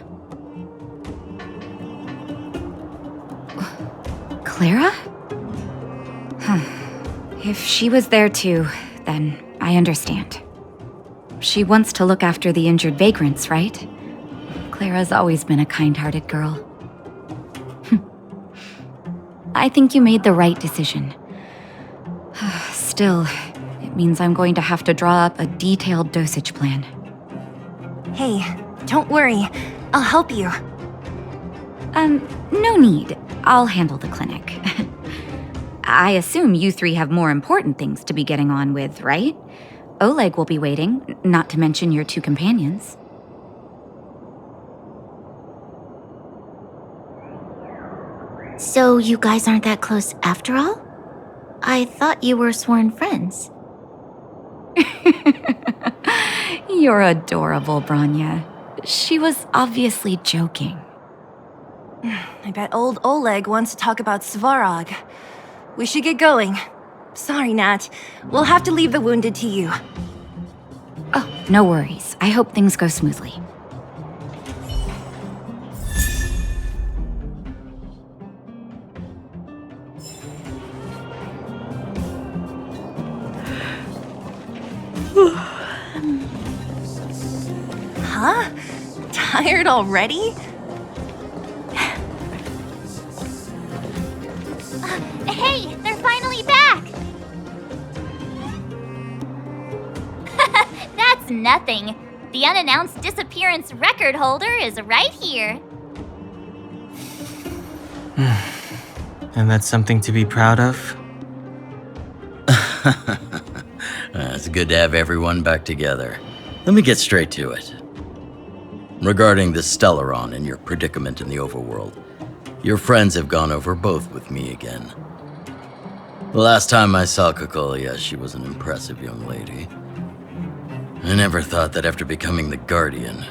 Clara? Huh. If she was there too, then I understand. She wants to look after the injured vagrants, right? Clara's always been a kind-hearted girl. I think you made the right decision. Still, it means I'm going to have to draw up a detailed dosage plan. Hey, don't worry. I'll help you. No need. I'll handle the clinic. I assume you three have more important things to be getting on with, right? Oleg will be waiting, not to mention your two companions. So you guys aren't that close after all? I thought you were sworn friends. You're adorable, Branya. She was obviously joking. I bet old Oleg wants to talk about Svarog. We should get going. Sorry, Nat. We'll have to leave the wounded to you. Oh, no worries. I hope things go smoothly. Huh? Tired already? Hey, they're finally back! That's nothing. The unannounced disappearance record holder is right here. And that's something to be proud of? It's good to have everyone back together. Let me get straight to it. Regarding the Stellaron and your predicament in the overworld, your friends have gone over both with me again. The last time I saw Kokolia, she was an impressive young lady. I never thought that after becoming the Guardian.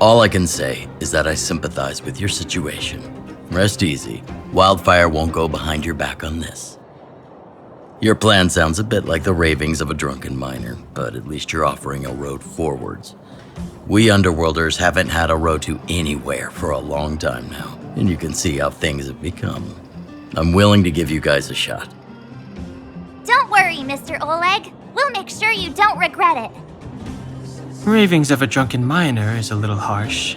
All I can say is that I sympathize with your situation. Rest easy. Wildfire won't go behind your back on this. Your plan sounds a bit like the ravings of a drunken miner, but at least you're offering a road forwards. We Underworlders haven't had a road to anywhere for a long time now, and you can see how things have become. I'm willing to give you guys a shot. Don't worry, Mr. Oleg. We'll make sure you don't regret it. Ravings of a drunken miner is a little harsh.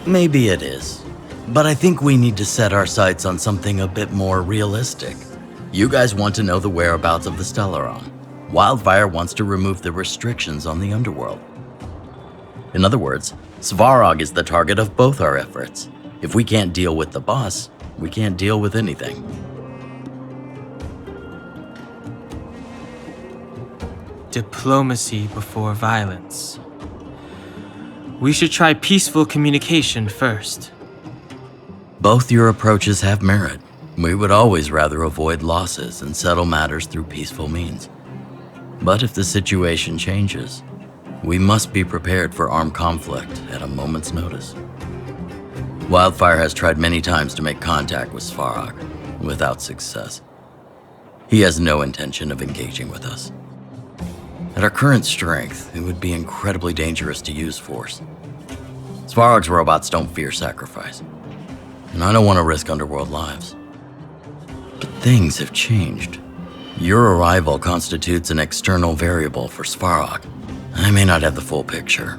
Maybe it is, but I think we need to set our sights on something a bit more realistic. You guys want to know the whereabouts of the Stellaron. Wildfire wants to remove the restrictions on the Underworld. In other words, Svarog is the target of both our efforts. If we can't deal with the boss, we can't deal with anything. Diplomacy before violence. We should try peaceful communication first. Both your approaches have merit. We would always rather avoid losses and settle matters through peaceful means. But if the situation changes, we must be prepared for armed conflict at a moment's notice. Wildfire has tried many times to make contact with Svarog, without success. He has no intention of engaging with us. At our current strength, it would be incredibly dangerous to use force. Svarog's robots don't fear sacrifice, and I don't want to risk Underworld lives. But things have changed. Your arrival constitutes an external variable for Svarog. I may not have the full picture,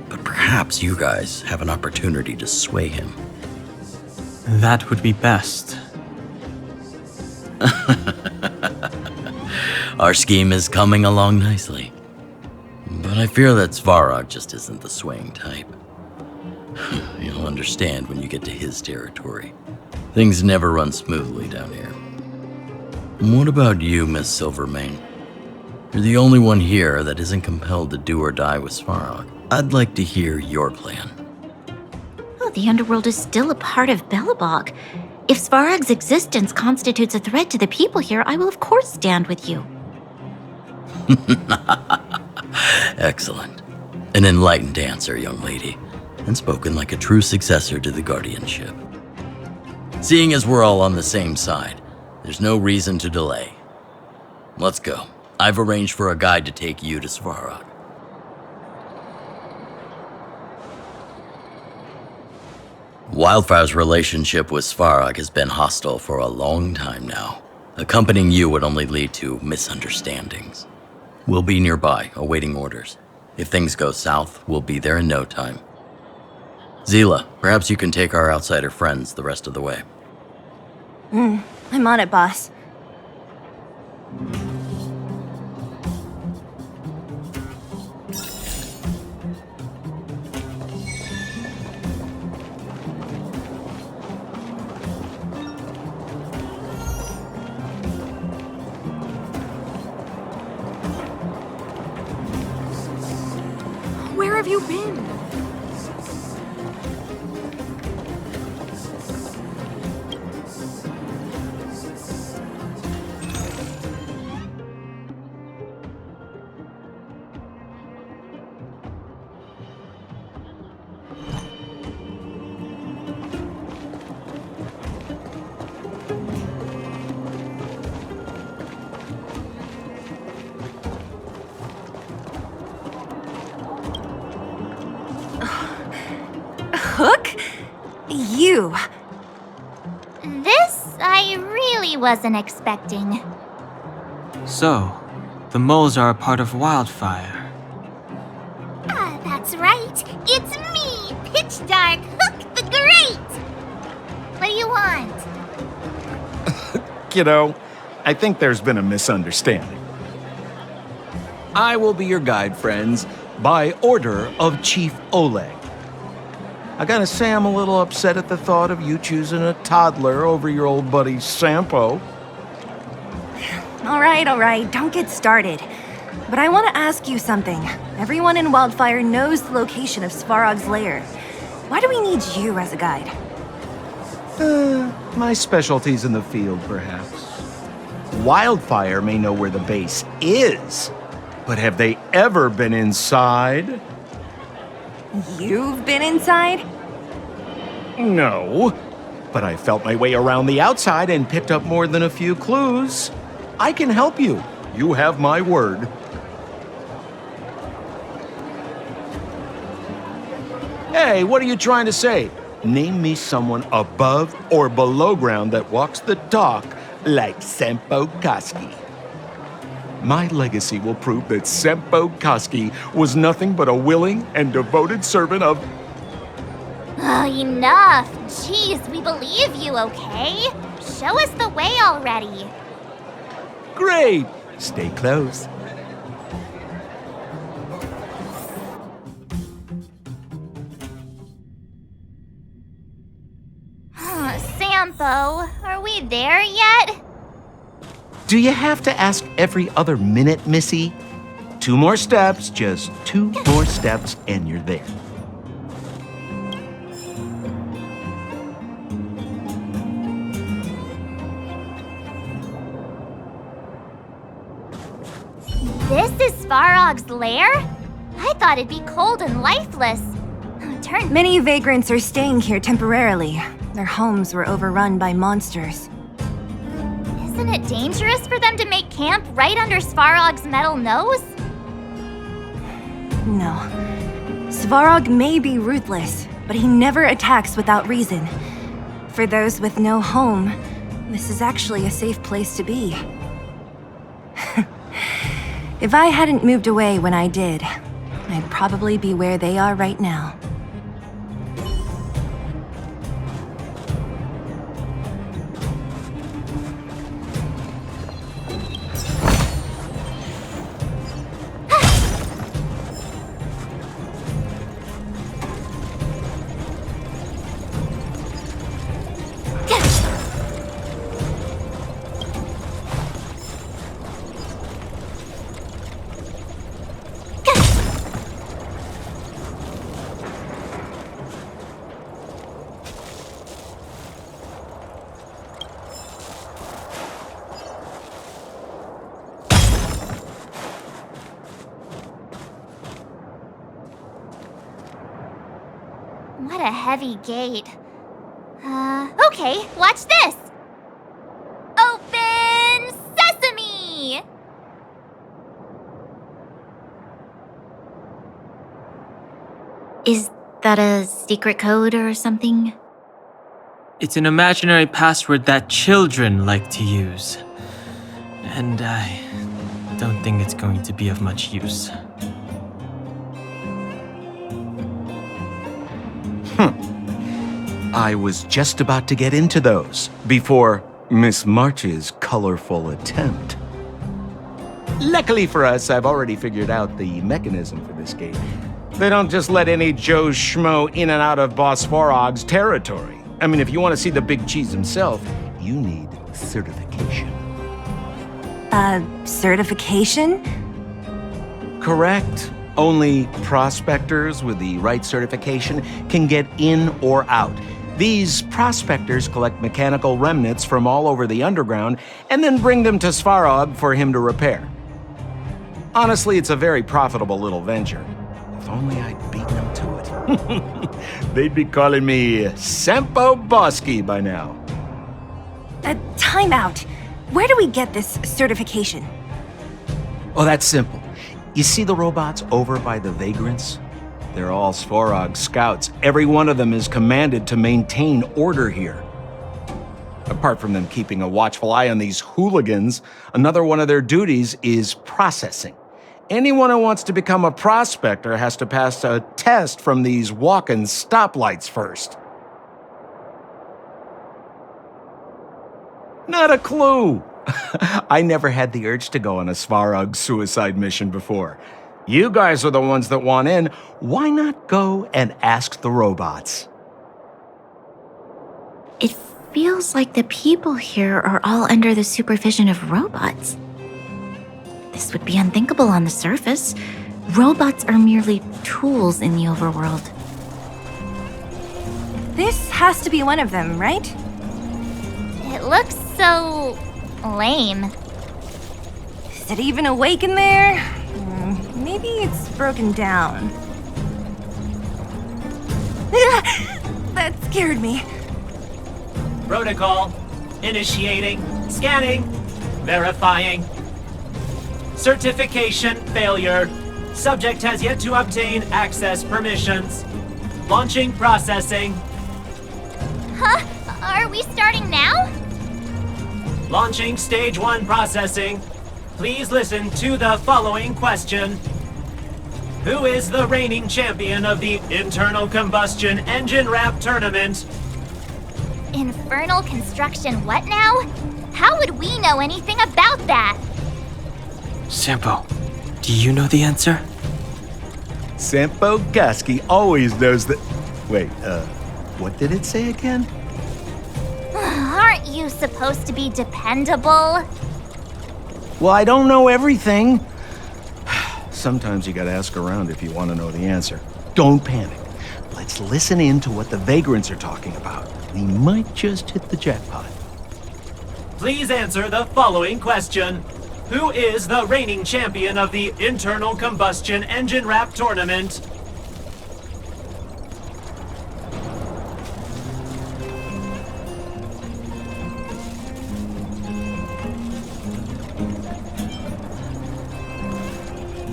but perhaps you guys have an opportunity to sway him. That would be best. Our scheme is coming along nicely. But I fear that Svarog just isn't the swaying type. You'll understand when you get to his territory. Things never run smoothly down here. And what about you, Miss Silvermane? You're the only one here that isn't compelled to do or die with Svarog. I'd like to hear your plan. Oh, the underworld is still a part of Belobog. If Svarog's existence constitutes a threat to the people here, I will of course stand with you. Excellent. An enlightened answer, young lady, and spoken like a true successor to the guardianship. Seeing as we're all on the same side, there's no reason to delay. Let's go. I've arranged for a guide to take you to Svarog. Wildfire's relationship with Svarog has been hostile for a long time now. Accompanying you would only lead to misunderstandings. We'll be nearby, awaiting orders. If things go south, we'll be there in no time. Zila, perhaps you can take our outsider friends the rest of the way. I'm on it, boss. Where have you been? Hook? You. This I really wasn't expecting. So, the moles are a part of Wildfire. Ah, that's right. It's me, Pitch Dark Hook the Great. What do you want? Kiddo, I think there's been a misunderstanding. I will be your guide, friends, by order of Chief Oleg. I gotta say I'm a little upset at the thought of you choosing a toddler over your old buddy Sampo. All right, don't get started. But I want to ask you something. Everyone in Wildfire knows the location of Svarog's lair. Why do we need you as a guide? My specialty's in the field, perhaps. Wildfire may know where the base is, but have they ever been inside? You've been inside? No, but I felt my way around the outside and picked up more than a few clues. I can help you. You have my word. Hey, what are you trying to say? Name me someone above or below ground that walks the talk like Sempo Koski. My legacy will prove that Sempo Koski was nothing but a willing and devoted servant of... Oh, enough. Jeez, we believe you, okay? Show us the way already. Great! Stay close. Sampo, are we there yet? Do you have to ask every other minute, Missy? 2 more steps, just 2 more steps, and you're there. This is Svarog's lair? I thought it'd be cold and lifeless. Many vagrants are staying here temporarily. Their homes were overrun by monsters. Isn't it dangerous for them to make camp right under Svarog's metal nose? No. Svarog may be ruthless, but he never attacks without reason. For those with no home, this is actually a safe place to be. If I hadn't moved away when I did, I'd probably be where they are right now. What a heavy gate. Okay, watch this! Open sesame! Is that a secret code or something? It's an imaginary password that children like to use. And I don't think it's going to be of much use. I was just about to get into those before Miss March's colorful attempt. Luckily for us, I've already figured out the mechanism for this game. They don't just let any Joe Schmo in and out of Boss Farog's territory. I mean, if you want to see the big cheese himself, you need certification. Certification? Correct. Only prospectors with the right certification can get in or out. These prospectors collect mechanical remnants from all over the underground and then bring them to Svarog for him to repair. Honestly, it's a very profitable little venture. If only I'd beaten them to it. They'd be calling me Sempo Bosky by now. Time out. Where do we get this certification? Oh, that's simple. You see the robots over by the vagrants? They're all Svarog scouts. Every one of them is commanded to maintain order here. Apart from them keeping a watchful eye on these hooligans, another one of their duties is processing. Anyone who wants to become a prospector has to pass a test from these walking stoplights first. Not a clue. I never had the urge to go on a Svarog suicide mission before. You guys are the ones that want in. Why not go and ask the robots? It feels like the people here are all under the supervision of robots. This would be unthinkable on the surface. Robots are merely tools in the overworld. This has to be one of them, right? It looks so lame. Is it even awake in there? Maybe it's broken down. That scared me. Protocol. Initiating. Scanning. Verifying. Certification failure. Subject has yet to obtain access permissions. Launching processing. Huh? Are we starting now? Launching stage 1 processing. Please listen to the following question. Who is the reigning champion of the Internal Combustion Engine Wrap Tournament? Infernal construction what now? How would we know anything about that? Sempo, do you know the answer? Sempo Gaski always knows that... Wait, what did it say again? Aren't you supposed to be dependable? Well, I don't know everything. Sometimes you gotta ask around if you want to know the answer. Don't panic. Let's listen in to what the vagrants are talking about. We might just hit the jackpot. Please answer the following question. Who is the reigning champion of the Internal Combustion Engine Wrap Tournament?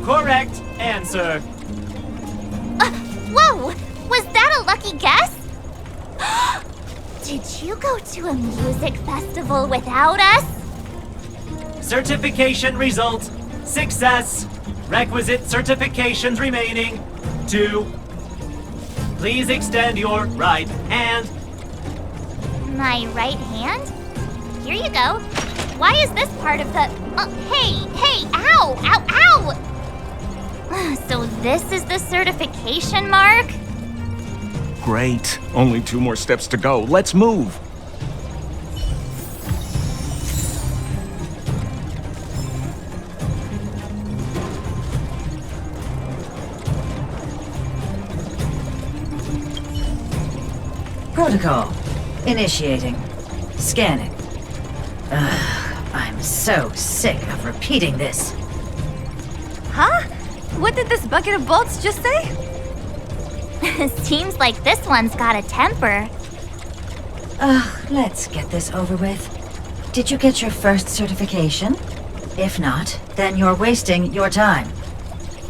Correct answer. Whoa! Was that a lucky guess? Did you go to a music festival without us? Certification result. Success. Requisite certifications remaining. 2. Please extend your right hand. My right hand? Here you go. Why is this part of the... hey, ow, ow, ow! So this is the certification mark? Great. Only 2 more steps to go. Let's move. Protocol. Initiating. Scanning. I'm so sick of repeating this. Huh? What did this bucket of bolts just say? Seems like this one's got a temper. Ugh, let's get this over with. Did you get your first certification? If not, then you're wasting your time.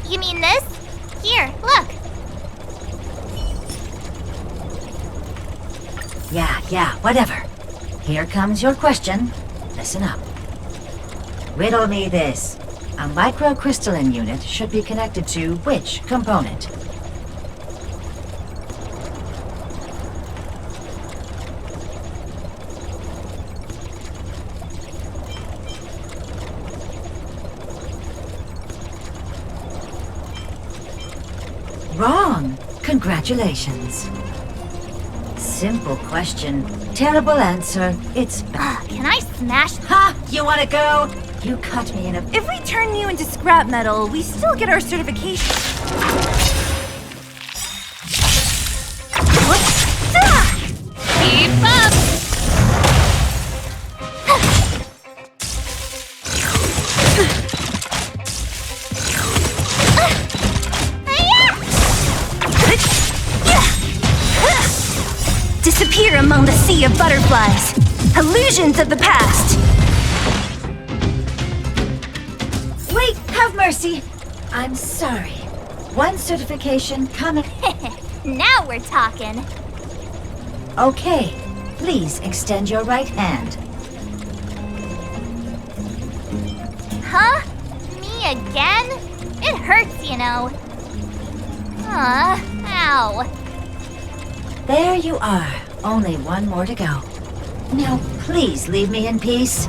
You mean this? Here, look. Yeah, whatever. Here comes your question. Listen up. Riddle me this. A microcrystalline unit should be connected to which component? Wrong. Congratulations. Simple question. Terrible answer. It's bad. Can I smash? Ha! You wanna go? You cut me in a... If we turn you into scrap metal, we still get our certification. Keep up! Disappear among the sea of butterflies. Illusions of the past. Wait, have mercy. I'm sorry. One certification coming. Now we're talking. Okay, please extend your right hand. Huh? Me again? It hurts, you know. Ow. There you are. Only one more to go. Now, please leave me in peace.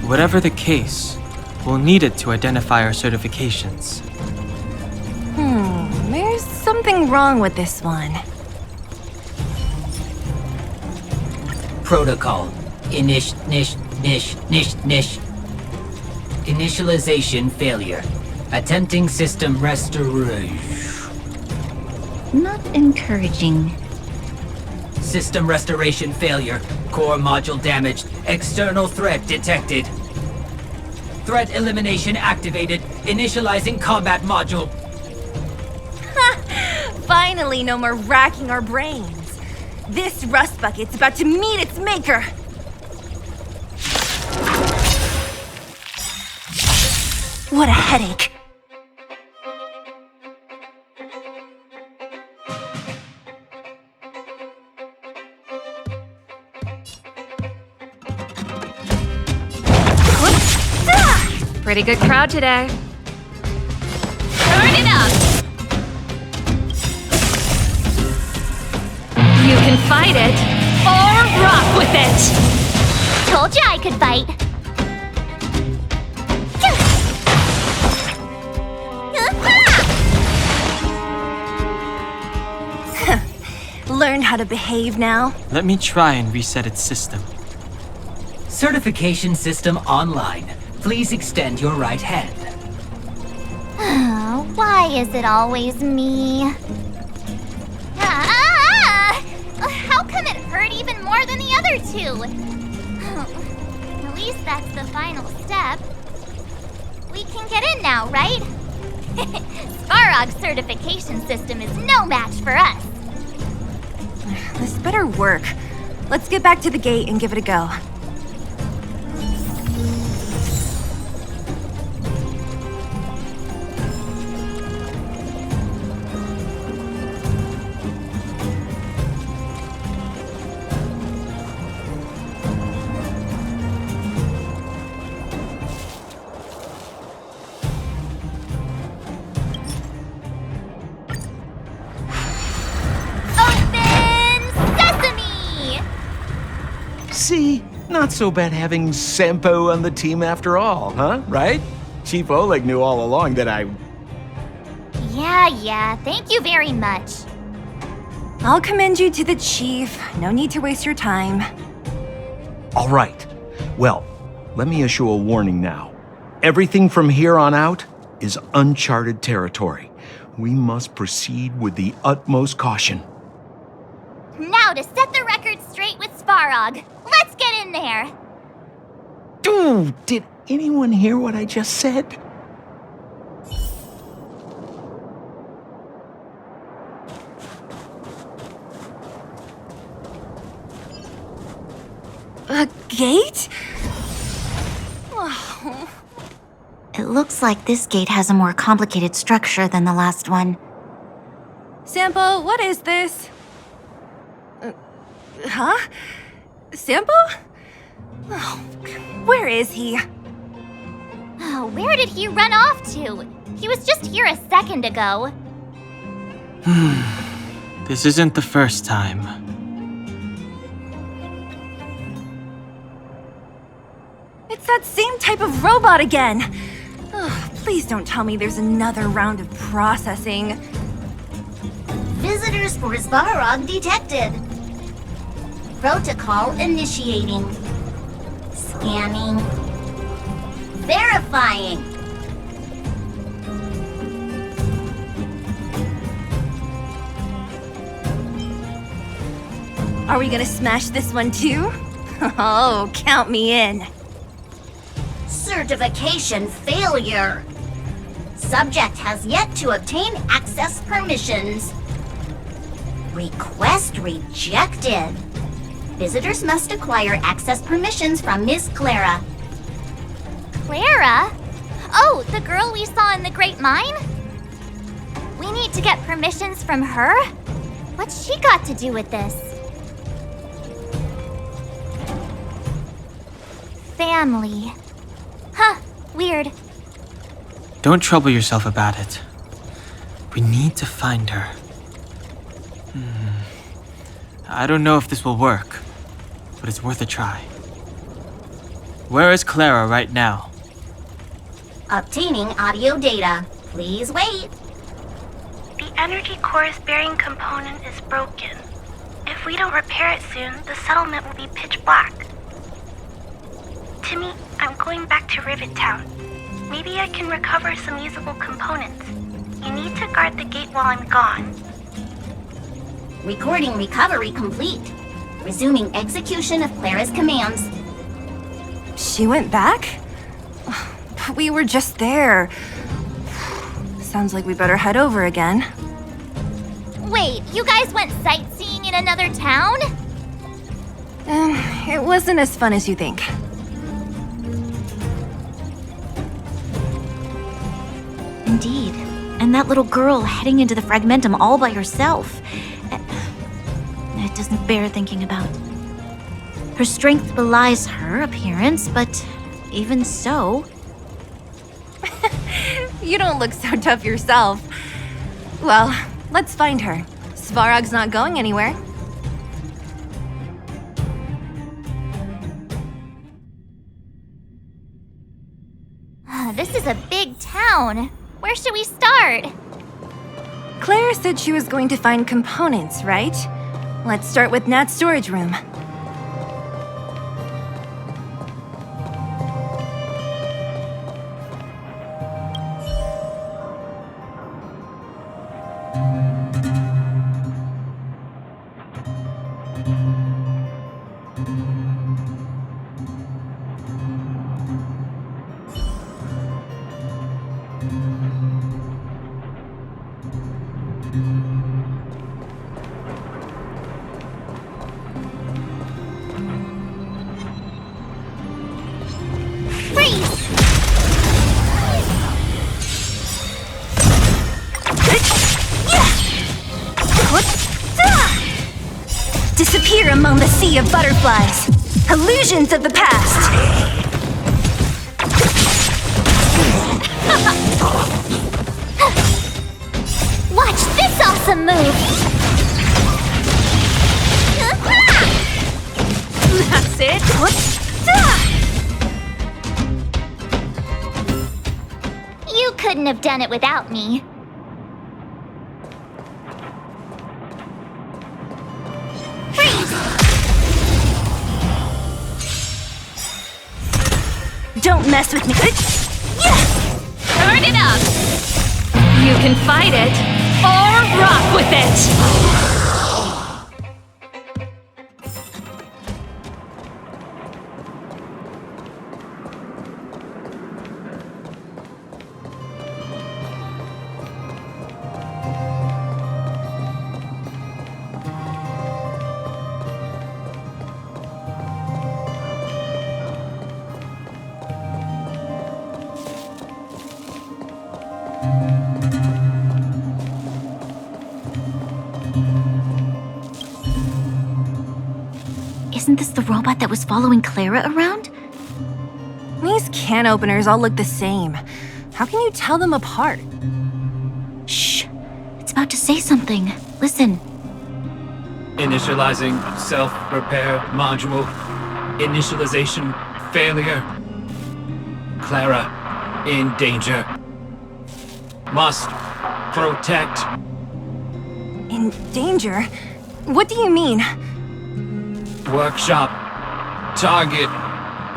Whatever the case, we'll need it to identify our certifications. There's something wrong with this one. Protocol. Initialization failure. Attempting system restoration. Not encouraging. System restoration failure. Core module damaged. External threat detected. Threat elimination activated. Initializing combat module. Finally, no more racking our brains. This rust bucket's about to meet its maker. What a headache. Pretty good crowd today. Turn it up! You can fight it, or rock with it! Told you I could fight. Learn how to behave now. Let me try and reset its system. Certification system online. Please extend your right hand. Why is it always me? How come it hurt even more than the other two? At least that's the final step. We can get in now, right? Svarog's certification system is no match for us. This better work. Let's get back to the gate and give it a go. See? Not so bad having Sampo on the team after all, huh? Right? Chief Oleg knew all along that I... Yeah, thank you very much. I'll commend you to the chief. No need to waste your time. All right. Well, let me issue a warning now. Everything from here on out is uncharted territory. We must proceed with the utmost caution. Now to set the record straight with Svarog. Let's get in there. Dude, did anyone hear what I just said? A gate? It looks like this gate has a more complicated structure than the last one. Sampo, what is this? Huh? Sampo? Oh, where is he? Oh, where did he run off to? He was just here a second ago. This isn't the first time. It's that same type of robot again. Ugh, please don't tell me there's another round of processing. Visitors for Svarog detected. Protocol initiating. Scanning. Verifying. Are we gonna smash this one too? Oh, count me in. Certification failure. Subject has yet to obtain access permissions. Request rejected. Visitors must acquire access permissions from Miss Clara. Clara? Oh, the girl we saw in the Great Mine? We need to get permissions from her? What's she got to do with this? Family. Huh, weird. Don't trouble yourself about it. We need to find her. I don't know if this will work, but it's worth a try. Where is Clara right now? Obtaining audio data. Please wait. The energy core's bearing component is broken. If we don't repair it soon, the settlement will be pitch black. Timmy, I'm going back to Rivet Town. Maybe I can recover some usable components. You need to guard the gate while I'm gone. Recording recovery complete. Resuming execution of Clara's commands. She went back? We were just there. Sounds like we better head over again. Wait, you guys went sightseeing in another town? It wasn't as fun as you think. Indeed. And that little girl heading into the Fragmentum all by herself. It doesn't bear thinking about. Her strength belies her appearance, but even so... You don't look so tough yourself. Well, let's find her. Svarog's not going anywhere. This is a big town. Where should we start? Claire said she was going to find components, right? Let's start with Nat's storage room. Disappear among the sea of butterflies. Illusions of the past. Watch this awesome move! That's it. You couldn't have done it without me. Don't mess with me. Turn it up! You can fight it or rock with it! Isn't this the robot that was following Clara around? These can openers all look the same. How can you tell them apart? Shh. It's about to say something. Listen. Initializing self-repair module. Initialization failure. Clara in danger. Must protect. In danger? What do you mean? Workshop. Target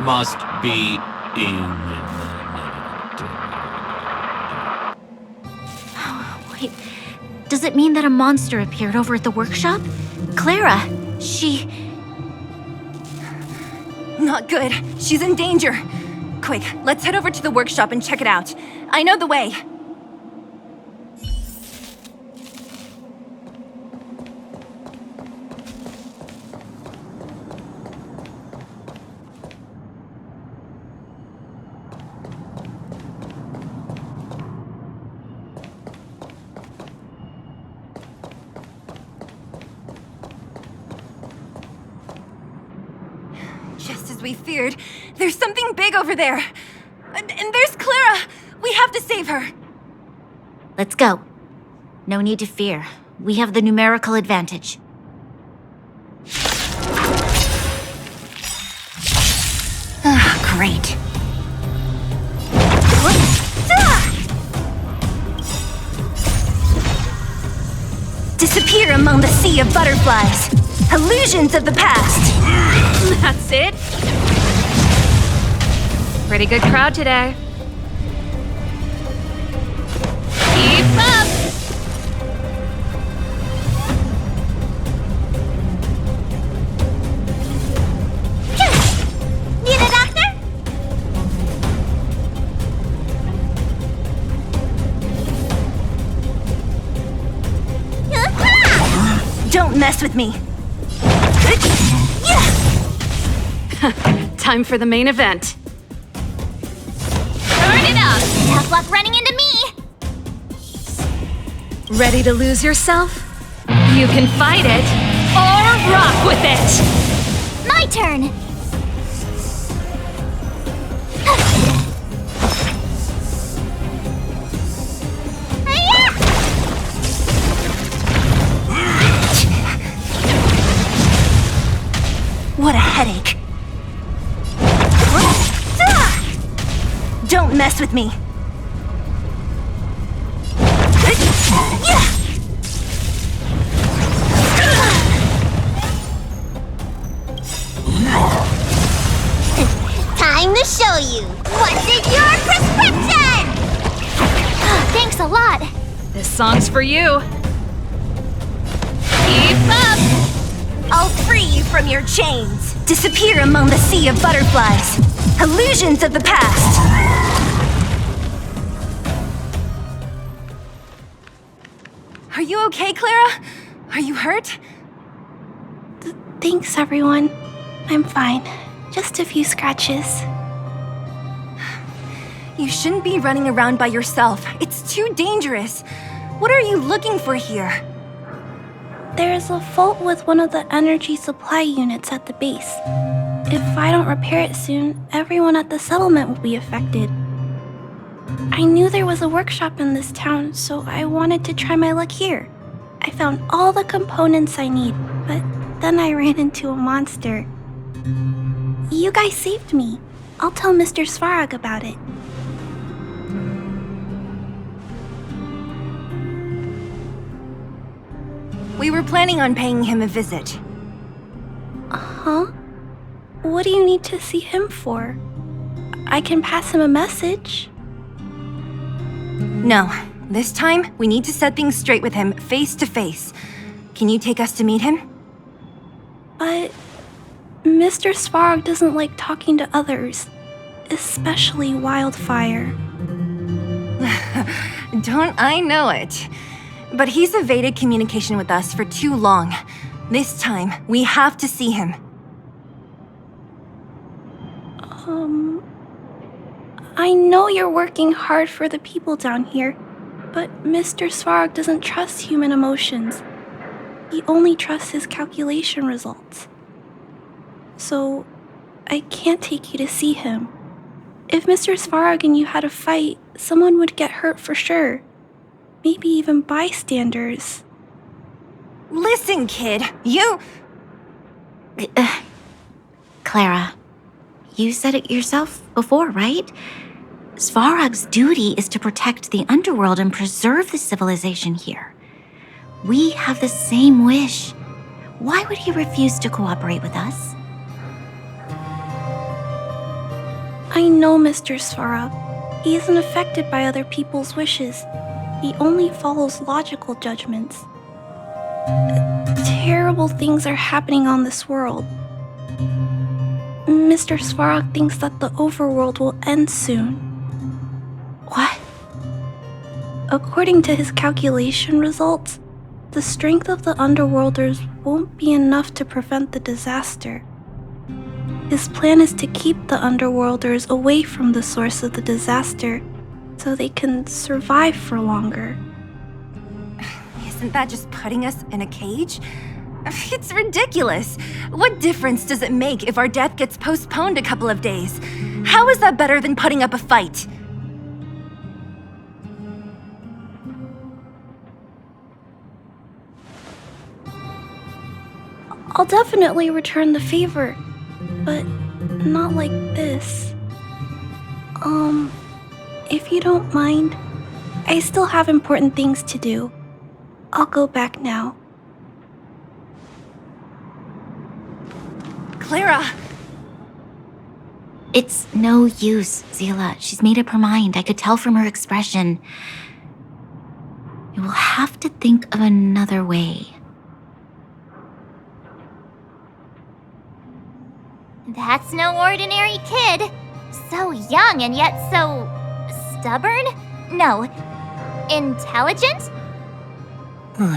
must be Wait, does it mean that a monster appeared over at the workshop? Clara, she... Not good. She's in danger. Quick, let's head over to the workshop and check it out. I know the way. Just as we feared, there's something big over there. And there's Clara! We have to save her! Let's go. No need to fear. We have the numerical advantage. Ah, great. Disappear among the sea of butterflies. Illusions of the past. That's it. Pretty good crowd today. Keep up! Need a doctor? Don't mess with me. Time for the main event. Turn it up! Tough luck running into me! Ready to lose yourself? You can fight it or rock with it! My turn! What a headache. Don't mess with me. Time to show you! What's in your prescription? Thanks a lot. This song's for you. Keep up! I'll free you from your chains. Disappear among the sea of butterflies. Illusions of the past. Are you okay, Clara? Are you hurt? Thanks, everyone. I'm fine. Just a few scratches. You shouldn't be running around by yourself. It's too dangerous. What are you looking for here? There's a fault with one of the energy supply units at the base. If I don't repair it soon, everyone at the settlement will be affected. I knew there was a workshop in this town, so I wanted to try my luck here. I found all the components I need, but then I ran into a monster. You guys saved me. I'll tell Mr. Svarog about it. We were planning on paying him a visit. Huh? What do you need to see him for? I can pass him a message. No, This time, we need to set things straight with him, face to face. Can you take us to meet him? But Mr. Svarog doesn't like talking to others, especially Wildfire. Don't I know it? But he's evaded communication with us for too long. This time, we have to see him. I know you're working hard for the people down here, but Mr. Svarog doesn't trust human emotions. He only trusts his calculation results. So, I can't take you to see him. If Mr. Svarog and you had a fight, someone would get hurt for sure. Maybe even bystanders. Listen, kid, you... Clara, you said it yourself before, right? Svarog's duty is to protect the underworld and preserve the civilization here. We have the same wish. Why would he refuse to cooperate with us? I know Mr. Svarog. He isn't affected by other people's wishes. He only follows logical judgments. Terrible things are happening on this world. Mr. Svarog thinks that the overworld will end soon. What? According to his calculation results, the strength of the Underworlders won't be enough to prevent the disaster. His plan is to keep the Underworlders away from the source of the disaster so they can survive for longer. Isn't that just putting us in a cage? It's ridiculous. What difference does it make if our death gets postponed a couple of days? How is that better than putting up a fight? I'll definitely return the favor, but not like this. If you don't mind, I still have important things to do. I'll go back now. Clara! It's no use, Zila. She's made up her mind. I could tell from her expression. You will have to think of another way. That's no ordinary kid. So young and yet so... stubborn? No. Intelligent?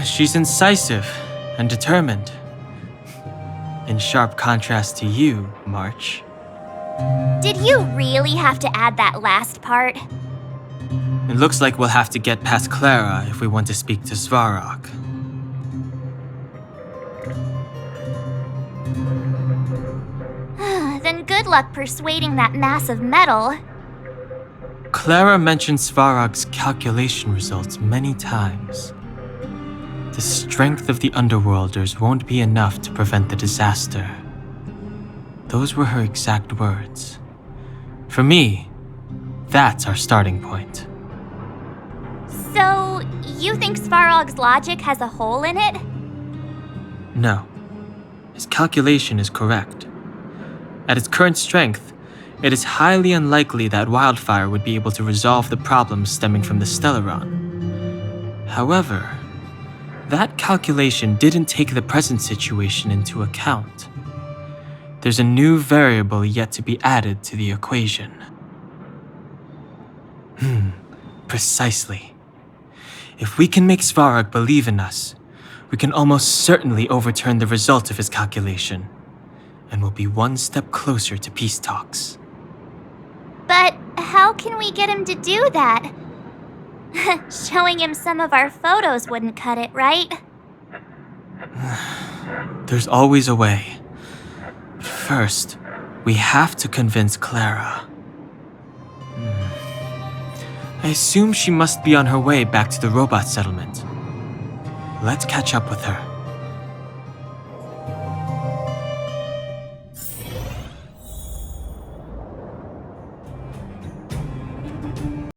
She's incisive and determined. In sharp contrast to you, March. Did you really have to add that last part? It looks like we'll have to get past Clara if we want to speak to Svarog. Then good luck persuading that mass of metal. Clara mentioned Svarog's calculation results many times. The strength of the Underworlders won't be enough to prevent the disaster. Those were her exact words. For me, that's our starting point. So, you think Svarog's logic has a hole in it? No. His calculation is correct. At its current strength, it is highly unlikely that Wildfire would be able to resolve the problems stemming from the Stellaron. However, that calculation didn't take the present situation into account. There's a new variable yet to be added to the equation. Precisely. If we can make Svarog believe in us, we can almost certainly overturn the result of his calculation, and we'll be one step closer to peace talks. But how can we get him to do that? Showing him some of our photos wouldn't cut it, right? There's always a way. First, we have to convince Clara. I assume she must be on her way back to the robot settlement. Let's catch up with her.